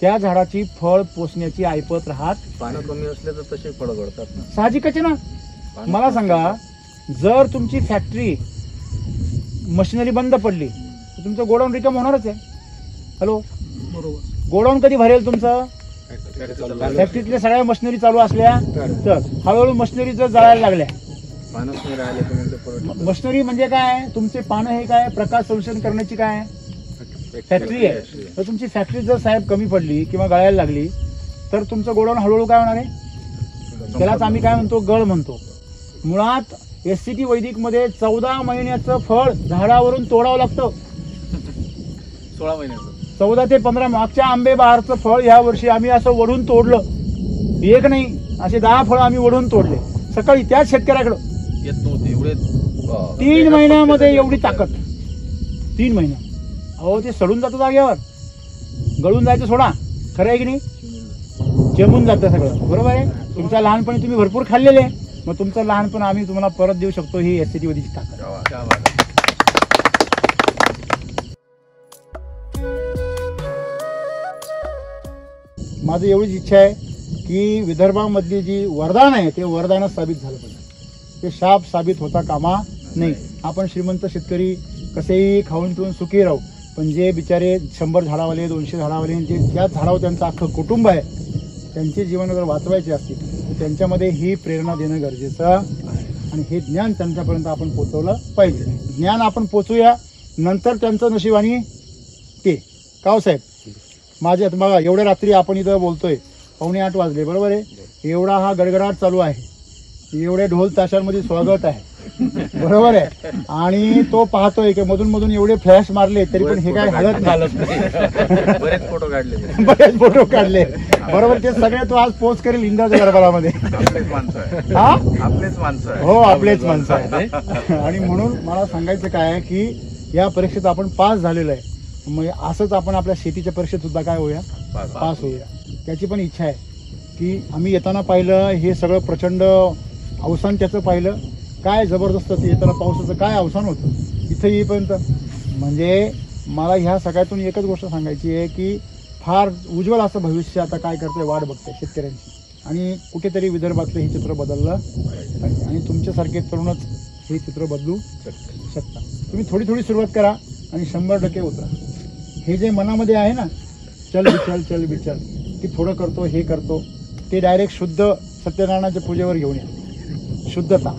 त्या झाडाची फळ पोचण्याची ऐपत राहत. पानं कमी असले तर तसे फळं गळतात ना. साहजिकच आहे ना. मला सांगा, जर तुमची फॅक्टरी मशिनरी बंद पडली तर तुमचं गोडाऊन रिकाम होणारच आहे. हॅलो, बरोबर. गोडाऊन कधी भरेल तुमचं? फॅक्टरीतल्या सगळ्या मशिनरी चालू असल्या तर. हळूहळू मशिनरी जर जळायला लागल्या, मशिनरी म्हणजे काय, तुमचे पानं हे काय, प्रकाश संश्लेषण करण्याची काय फॅक्टरी आहे. तर तुमची फॅक्टरी जर साहेब कमी पडली किंवा गळायला लागली तर तुमचं गोडाऊन हळूहळू काय होणार आहे? त्यालाच आम्ही काय म्हणतो, गळ म्हणतो. मुळात SCT वैदिक मध्ये 14 महिन्याचं फळ झाडावरून तोडावं लागतं. 16 महिन्याचं 14 ते 15. मागच्या आंबे बहारचं फळ ह्या वर्षी आम्ही असं वढून तोडलं. एक नाही, असे 10 फळं आम्ही वढून तोडले सकाळी त्याच शेतकऱ्याकडं. येत नव्हते एवढे. 3 महिन्यामध्ये एवढी ताकद. 3 महिना. अहो, ते सडून जातं जागेवर. गळून जायचं सोडा, खरं आहे की नाही? जमून जातं सगळं. बरोबर आहे. तुमच्या लहानपणी तुम्ही भरपूर खाल्लेले, मग तुमचं लहानपण आम्ही तुम्हाला परत देऊ शकतो. ही SCT वैदिकची ताकद. माझी एवढीच इच्छा आहे की विदर्भामधली जी वरदान आहे ते वरदानच साबित झालं पाहिजे. ते शाप साबित होता कामा नाही. आपण श्रीमंत शेतकरी कसेही खाऊन पिऊन सुखी राहू, पण जे बिचारे 100 झाडावाले 200 झाडावाले जे त्याच झाडावर त्यांचं अख्खं कुटुंब आहे, त्यांचे जीवन जर वाचवायचे असतील तर त्यांच्यामध्ये ही प्रेरणा देणं गरजेचं आणि हे ज्ञान त्यांच्यापर्यंत आपण पोचवलं पाहिजे. ज्ञान आपण पोचूया, नंतर त्यांचं नशिबाने ते. काव साहेब, माझे आता बघा, एवढ्या रात्री आपण इथं बोलतोय, 7:45 वाजले, बरोबर आहे. एवढा हा गडगडाट चालू आहे, एवढे ढोल ताशांमध्ये स्वागत आहे, बरोबर आहे. आणि तो पाहतोय की मधून मधून एवढे फ्लॅश मारले तरी पण हे काय हालत नाही. बरेच फोटो काढले बरोबर. ते सगळे तो आज पोस्ट करेल इंद्राच्या दरबारामध्ये. आपलेच माणसं हो, आपलेच माणसं आहेत. आणि म्हणून मला सांगायचं काय आहे की या परीक्षेत आपण पास झालेलो आहे. मग असंच आपण आपल्या शेतीच्या परीक्षेत सुद्धा काय होऊया, पास होऊया. त्याची पण इच्छा आहे की आम्ही येताना पाहिलं हे सगळं प्रचंड अवसान त्याचं पाहिलं, काय जबरदस्त ते येताना पावसाचं काय अवसान होतं इथं येईपर्यंत. म्हणजे मला ह्या सगळ्यातून एकच गोष्ट सांगायची आहे की फार उज्ज्वल असं भविष्य आता काय करतंय, वाट बघतंय शेतकऱ्यांची. आणि कुठेतरी विदर्भातलं हे चित्र बदललं पाहिजे आणि तुमच्यासारखे तरुणच हे चित्र बदलू शकता. तुम्ही थोडी थोडी सुरुवात करा आणि 100% उतरा. हे जे मनामध्ये आहे ना, चल बिचल की थोडं करतो हे करतो, ते डायरेक्ट शुद्ध सत्यनारायणाच्या पूजेवर घेऊन या. शुद्धता,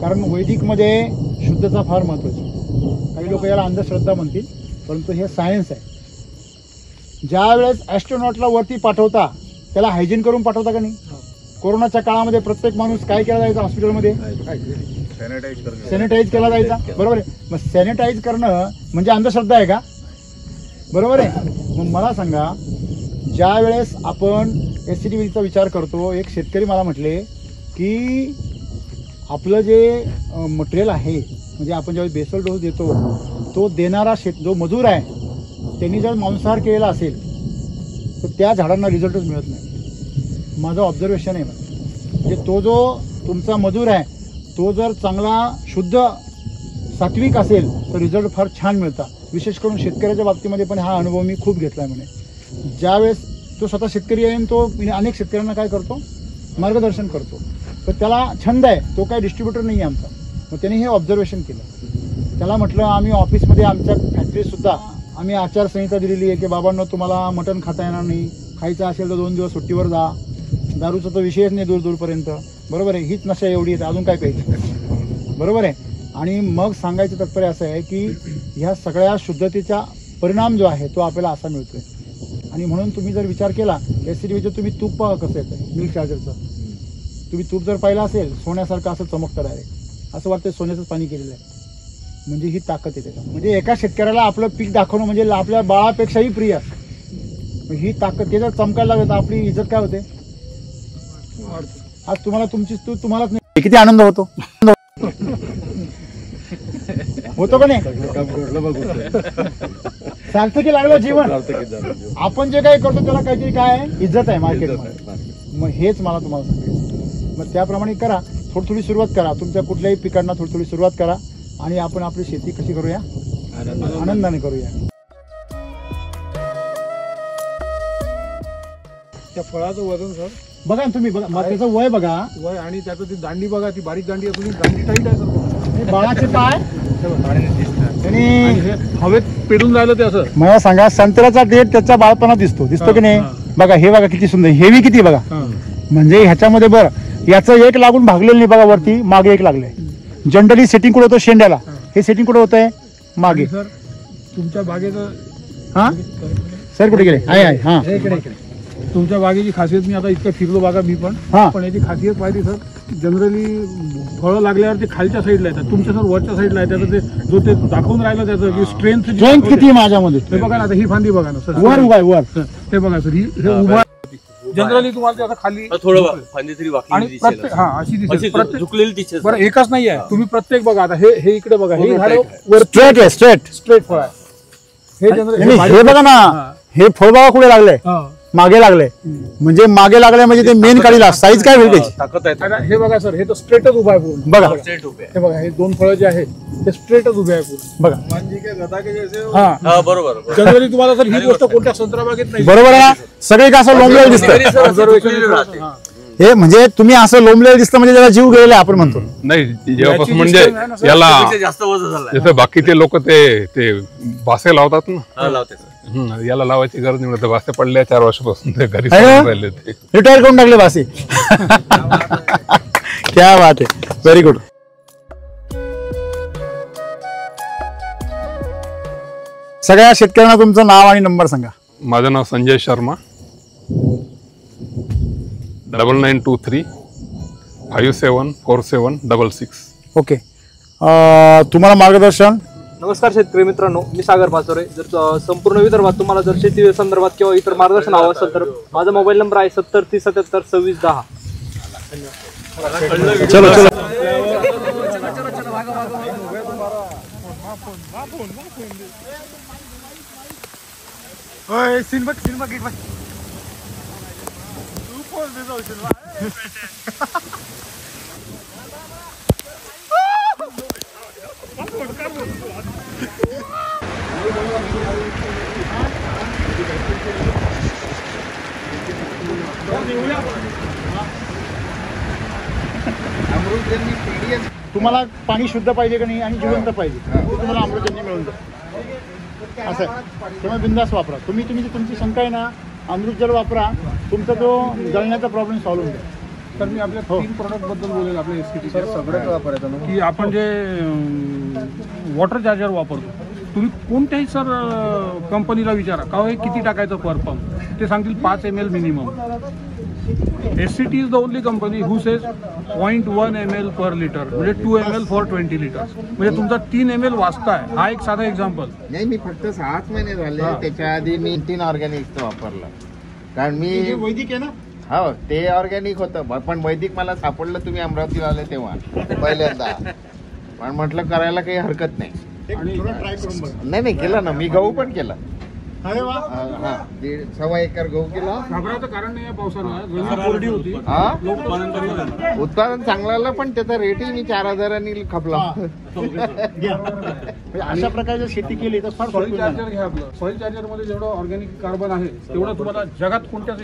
कारण वैदिकमध्ये शुद्धता फार महत्त्वाची. काही लोक याला अंधश्रद्धा म्हणतील, परंतु हे सायन्स आहे. ज्या वेळेस ॲस्ट्रोनॉटला वरती पाठवता त्याला हायजीन करून पाठवता का नाही? कोरोनाच्या काळामध्ये प्रत्येक माणूस काय केला जायचा हॉस्पिटलमध्ये? सॅनिटाईज केला जायचा, बरोबर आहे. मग सॅनिटाईज करणं म्हणजे अंधश्रद्धा आहे का? बरोबर आहे. मग मला सांगा, ज्या वेळेस आपण SCT विचार करतो, एक शेतकरी मला म्हटले की आपलं जे मटेरियल आहे, म्हणजे आपण ज्यावेळेस बेसल डोस देतो तो देणारा जो मजूर आहे त्यांनी जर मांसाहार केलेला असेल तर त्या झाडांना रिझल्टच मिळत नाही. माझं ऑब्झर्वेशन आहे. म्हणजे तो जो तुमचा मजूर आहे तो जर चांगला शुद्ध सात्विक असेल तर रिझल्ट फार छान मिळतात. विशेष करून शेतकऱ्याच्या बाबतीमध्ये पण हा अनुभव मी खूप घेतला आहे. म्हणे ज्यावेळेस तो स्वतः शेतकरी आहे आणि तो अनेक शेतकऱ्यांना काय करतो, मार्गदर्शन करतो, तर त्याला छंद आहे. तो काय डिस्ट्रीब्युटर नाही आहे आमचा. मग त्याने हे ऑब्झर्वेशन केलं. त्याला म्हटलं आम्ही ऑफिसमध्ये आमच्या फॅक्टरीतसुद्धा आम्ही आचारसंहिता दिलेली आहे की बाबांनो तुम्हाला मटण खाता येणार नाही, खायचं असेल तर 2 दिवस सुट्टीवर जा, दारूचा तर विषयच नाही दूरपर्यंत, बरोबर आहे. हीच नशा एवढी आहे, अजून काय प्यायचं, बरोबर आहे. आणि मग सांगायचं तात्पर्य असं आहे की ह्या सगळ्या शुद्धतेचा परिणाम जो आहे तो आपल्याला असा मिळतोय. आणि म्हणून तुम्ही जर विचार केला SCTVचं तुम्ही तूप पहा कसं येतं मिल्क चार्जरचं, तुम्ही तूप जर पाहिलं असेल सोन्यासारखं असं चमकतं डायरेक्ट, असं वाटतं सोन्याचंच पाणी केलेलं आहे. म्हणजे ही ताकद आहे त्याच्यात. म्हणजे एका शेतकऱ्याला आपलं पीक दाखवणं म्हणजे आपल्या बाळापेक्षाही प्रिय असतं. ही ताकद त्याच्यात चमकायला लागत आपली इज्जत काय होते. आज तुम्हाला तुम्हालाच नाही किती आनंद होतो होतो का नाही. सार्थकी लागलं जीवन. आपण जे काही करतो त्याला काहीतरी काय इज्जत आहे मार्केटमध्ये. मग हेच मला तुम्हाला सांगायचं. मग त्याप्रमाणे करा, थोडी सुरुवात करा, तुमच्या कुठल्याही पिकांना थोडी सुरुवात करा आणि आपण आपली शेती कशी करूया, आनंदाने करूया. त्या फळाचं वजन सर बघा ना तुम्ही, बघा त्याचं वय बघा, वय आणि त्याचं ती दांडी बघा, ती बारीक दांडी असून दांडी टाईट आहे सर. बाळाचे पाय आणि हवेत पेटून राहिलं ते असं. मला सांगा संत्र्याचा देठ त्याचा बाळपणा दिसतो की नाही. बघा हे बघा किती सुंदर, हेवी किती बघा. म्हणजे ह्याच्यामध्ये बरं याचं एक लागून भागलेलं नाही बघा, वरती मागे एक लागलंय. जनरली सेटिंग कुठे होतं शेंड्याला, हे सेटिंग कुठे होतंय मागे. सर तुमच्या बागेचं हा सर कुठे गेले आहे हा तुमच्या बागेची खासियत मी आता इतकं फिरलो बागा मी पण याची खासियत पाहिजे सर. जनरली फळं लागल्यावर ते खालच्या साईडला येतात, तुमच्या सर वरच्या साईडला आहे. त्याचं ते जो ते दाखवून राहिलं त्याचं की स्ट्रेंथ किती माझ्यामध्ये. हे बघा ना, आता ही फांदी बघा ना सर, वर उभा आहे वर. हे बघा सर, हे उभा जनरली तुम्हाला त्याचा खाली थोडं फांदी तरी आणि प्रत्येक हा अशी दिसेल प्रत्येक. झुकलेली दिसेल. बरं एकच नाही आहे, तुम्ही प्रत्येक बघा. आता हे इकडे बघा, हे झाड स्ट्रेट आहे, स्ट्रेट फळ आहे. हे जनरली हे बघा ना, हे फळ बघा कुठे लागलंय, मागे लागले. म्हणजे मागे लागले म्हणजे ते मेन काढीला साईज काय होईल त्याची. ताकद आहे. हे बघा सर, हे तर स्ट्रेटच उभा आहे पूर्ण. बघा हे बघा, हे 2 फळं जे आहेत ते स्ट्रेटच उभे आहे पूर्ण. बघा हा बरोबर. जनरली तुम्हाला सर ही गोष्ट कोणत्या संत्रा बागेत नाही. बरोबर आहे ना, सगळे का असं लोंबलेलं दिसतं. ऑब्झर्वेशन हे म्हणजे तुम्ही असं लोंबलेलं दिसतं म्हणजे त्याला जीव गेलेला आपण म्हणतो. नाही जेव्हापासून म्हणजे याला जास्त वजन झालं. जसं बाकीचे लोक ते बासे लावतात ना, लावते. याला लावायची गरज नाही. म्हणत बासे पडले 4 वर्षापासून ते घरी आहे ना? राहिले ते. रिटायर करून टाकले बासे. क्या बात आहे, व्हेरी गुड. सगळ्या शेतकऱ्यांना तुमचं नाव आणि नंबर सांगा. माझं नाव संजय शर्मा, 9923 574766. ओके. तुम्हाला मार्गदर्शन. नमस्कार शेतकरी मित्रांनो, मी सागर पाचोरे. जर संपूर्ण विदर्भात तुम्हाला जर शेती संदर्भात किंवा इतर मार्गदर्शन हवं असेल तर माझा मोबाईल नंबर आहे 70 30 77 26 10. चलो चलो. तुम्हाला पाणी शुद्ध पाहिजे का नाही आणि जिवंत पाहिजे ते तुम्हाला अमृतजन्य मिळून जाईल. असं आहे. तेव्हा बिंदास वापरा. तुमची शंका आहे ना, अमृत जल वापरा, तुमचा जो जळण्याचा प्रॉब्लेम सॉल्व्ह होईल. तर मी आपल्या 3 प्रोडक्ट बद्दल बोलेल. आपल्या SCTच्या सगळ्यात वापरायचं की आपण जे वॉटर चार्जर वापरतो, तुम्ही कोणत्याही सर कंपनीला विचारा का हे किती टाकायचं पर पंप, ते सांगतील 5 ml minimum. SCT is the only company who says 0.1 ml per litre, म्हणजे 2 ml फॉर 20 लिटर्स. म्हणजे तुमचा 3 ml वाचताय. हा एक साधा एक्झाम्पल. नाही, मी फक्त 6 महिने झाले. त्याच्या आधी मी 3 ऑर्गॅनिकचं वापरलं, कारण मी वैदिक आहे ना. हो ते ऑर्गॅनिक होतं, पण वैदिक मला सापडलं तुम्ही अमरावतीला आले तेव्हा पहिल्यांदा. पण म्हटलं करायला काही हरकत नाही. ट्राय करून बघा. नाही केलं ना, मी गहू पण केला. अरे वा. 1.25 एकर गहू केला. घाबरायचं कारण नाही. पावसाला जमीन कोरडी होती, उत्पादन चांगलं आलं, पण त्याचा रेटही मी 4000 खपला. अशा प्रकारे शेती केली तर फार सॉइल चार्जर घ्या. आपलं सॉइल चार्जर मध्ये जेवढं ऑर्गॅनिक कार्बन आहे तेवढं तुम्हाला जगात कोणत्याच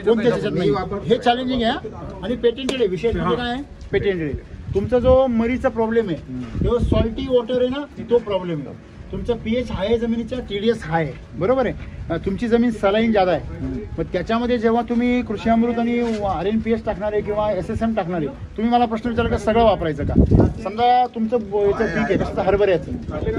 हे चॅलेंजिंग आहे आणि पेटेंटेड आहे. विशेष म्हणजे काय आहे, पेटेंटेड आहे. तुमचा जो मरीचा प्रॉब्लेम आहे, तो सॉल्टी वॉटर आहे ना, तो प्रॉब्लेम आहे. तुमचं पीएच हाय आहे जमिनीच्या, TDS हाय आहे, बरोबर आहे. तुमची जमीन सलाईन ज्यादा आहे, मग त्याच्यामध्ये जेव्हा तुम्ही कृषी अमृत आणि RNPS टाकणार आहे किंवा SSM टाकणार आहे, तुम्ही मला प्रश्न विचारला का सगळं वापरायचं का? समजा तुमचं याचं पीक आहे तसं हरभऱ्याचं,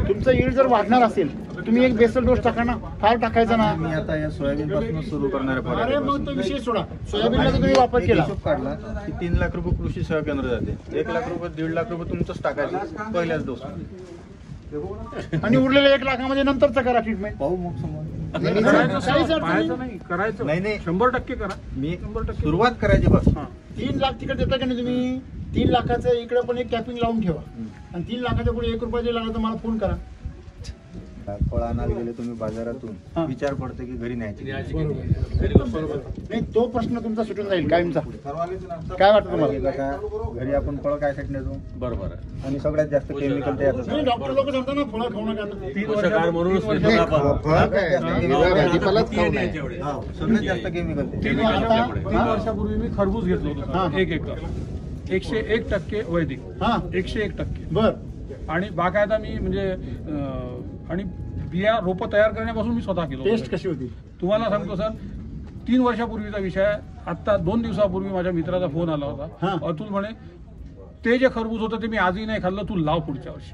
तुमचं यील्ड जर वाढणार असेल तुम्ही एक बेसल डोस टाका ना, फार टाकायचा ना. मी आता या सोयाबीन पासून सुरू करणार आहे. अरे मग तो विषय सोडा, सोयाबीनला जर तुम्ही वापर केला, हिशोब काढला की 3 लाख रुपये कृषी सेवा केंद्र जाते, 1 लाख रुपये 1.5 लाख रुपये तुमचंच टाकायचं पहिल्याच डोस, आणि उरलेल्या 1 लाखामध्ये नंतरचा करा ट्रीटमेंट. पाहू मग समोर. पाहायचं नाही, करायचं नाही 100% करा. मी सुरुवात करायची बस. 3 लाख तिकडे देता का नाही तुम्ही? 3 लाखाचं इकडे पण एक कॅपिंग लावून ठेवा, आणि 3 लाखाच्या पुढे 1 रुपया जे लागला तर मला फोन करा. फळ आणायला गेले तुम्ही बाजारातून, विचार पडतो की घरी न्यायची. नाही, तो प्रश्न तुमचा सुटून जाईल कायमचा. काय वाटतं तुम्हाला? घरी आपण फळ काय साठी नेतो? बरोबर आहे. आणि सगळ्यात जास्त केमिकल ते नाही, डॉक्टर लोक सांगतात ना फळं खाऊ नका. सगळ्यात जास्त केमिकल 3 वर्षापूर्वी मी खरबूज घेतलं होतं 1 एकर, 101% वैदिक, 101%. बर. आणि बागायता मी म्हणजे आणि बिया रोपं तयार करण्यापासून मी स्वतः केलो. टेस्ट कशी होती तुम्हाला सांगतो सर, 3 वर्षापूर्वीचा विषय आहे. आता 2 दिवसापूर्वी माझ्या मित्राचा फोन आला होता, अतुल म्हणे ते जे खरबूज होतं ते मी आजही नाही खाल्लं, तू लाव पुढच्या वर्षी.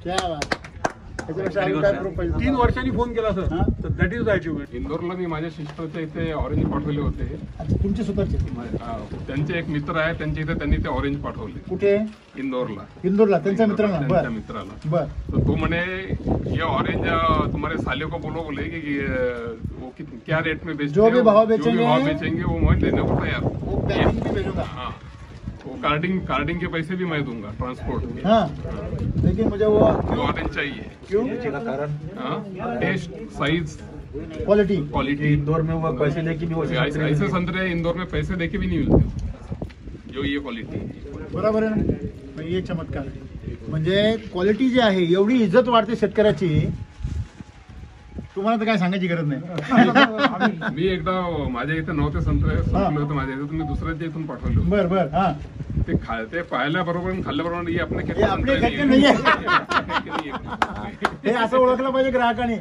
क्या बात. त्याच्यापेक्षा अजून काय proof पाहिजे? 3 वर्षांनी फोन केला सर, तर दॅट इज द अचिव्हमेंट. इंदोरला मी माझ्या सिस्टरच्या इथे ऑरेंज पाठवले होते. अच्छा, तुमचे स्वतःचे? त्यांचे एक मित्र आहे, त्यांच्या इथे त्यांनी ते ऑरेंज पाठवले. कुठे? इंदौरला. इंदोरला त्यांच्या मित्रांना? त्यांच्या मित्राला. बर. तो तो म्हणे ये ऑरेंज तुम्हारे साले को बोलो बोले कि वो क्या रेट में बेचते जो भी भाव बेचेंगे वो मैं देने को तैयार. वो पैकिंग भी भेजूंगा. हाँ, वो कार्डिंग के पैसे भी मैं दूंगा, ट्रांसपोर्ट के. हाँ, लेकिन मुझे वो ऑरेंज चाहिए. क्यों? Taste, size, quality. इंदौर में वो पैसे लेके भी ऐसे संतरे इंदौर में पैसे देके भी नहीं मिलते जो ये क्वालिटी. बरोबर आहे ना. पण हे चमत्कार आहे. म्हणजे क्वालिटी जी आहे एवढी इज्जत वाढते शेतकऱ्याची, तुम्हाला तर काय सांगायची गरज नाही. मी एकदा माझ्या इथे नव्हते संत्रे संपले होते माझ्या इथे, तुम्ही दुसऱ्याच्या इथून पाठवले होते. बर बर. हा, ते पाहिल्याबरोबर आणि खाल्ल्याबरोबर हे आपल्या हे आपले खेत नाहीये. हे असं ओळखलं पाहिजे ग्राहकाने.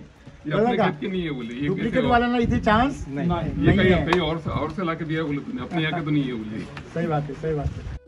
डुप्लिकेट वाल्यांना इथे चान्स ये कहीं और से लाके दिया बोले तूने, अपने यहाँ के तो नहीं है बोले. सही बात है, सही बात है.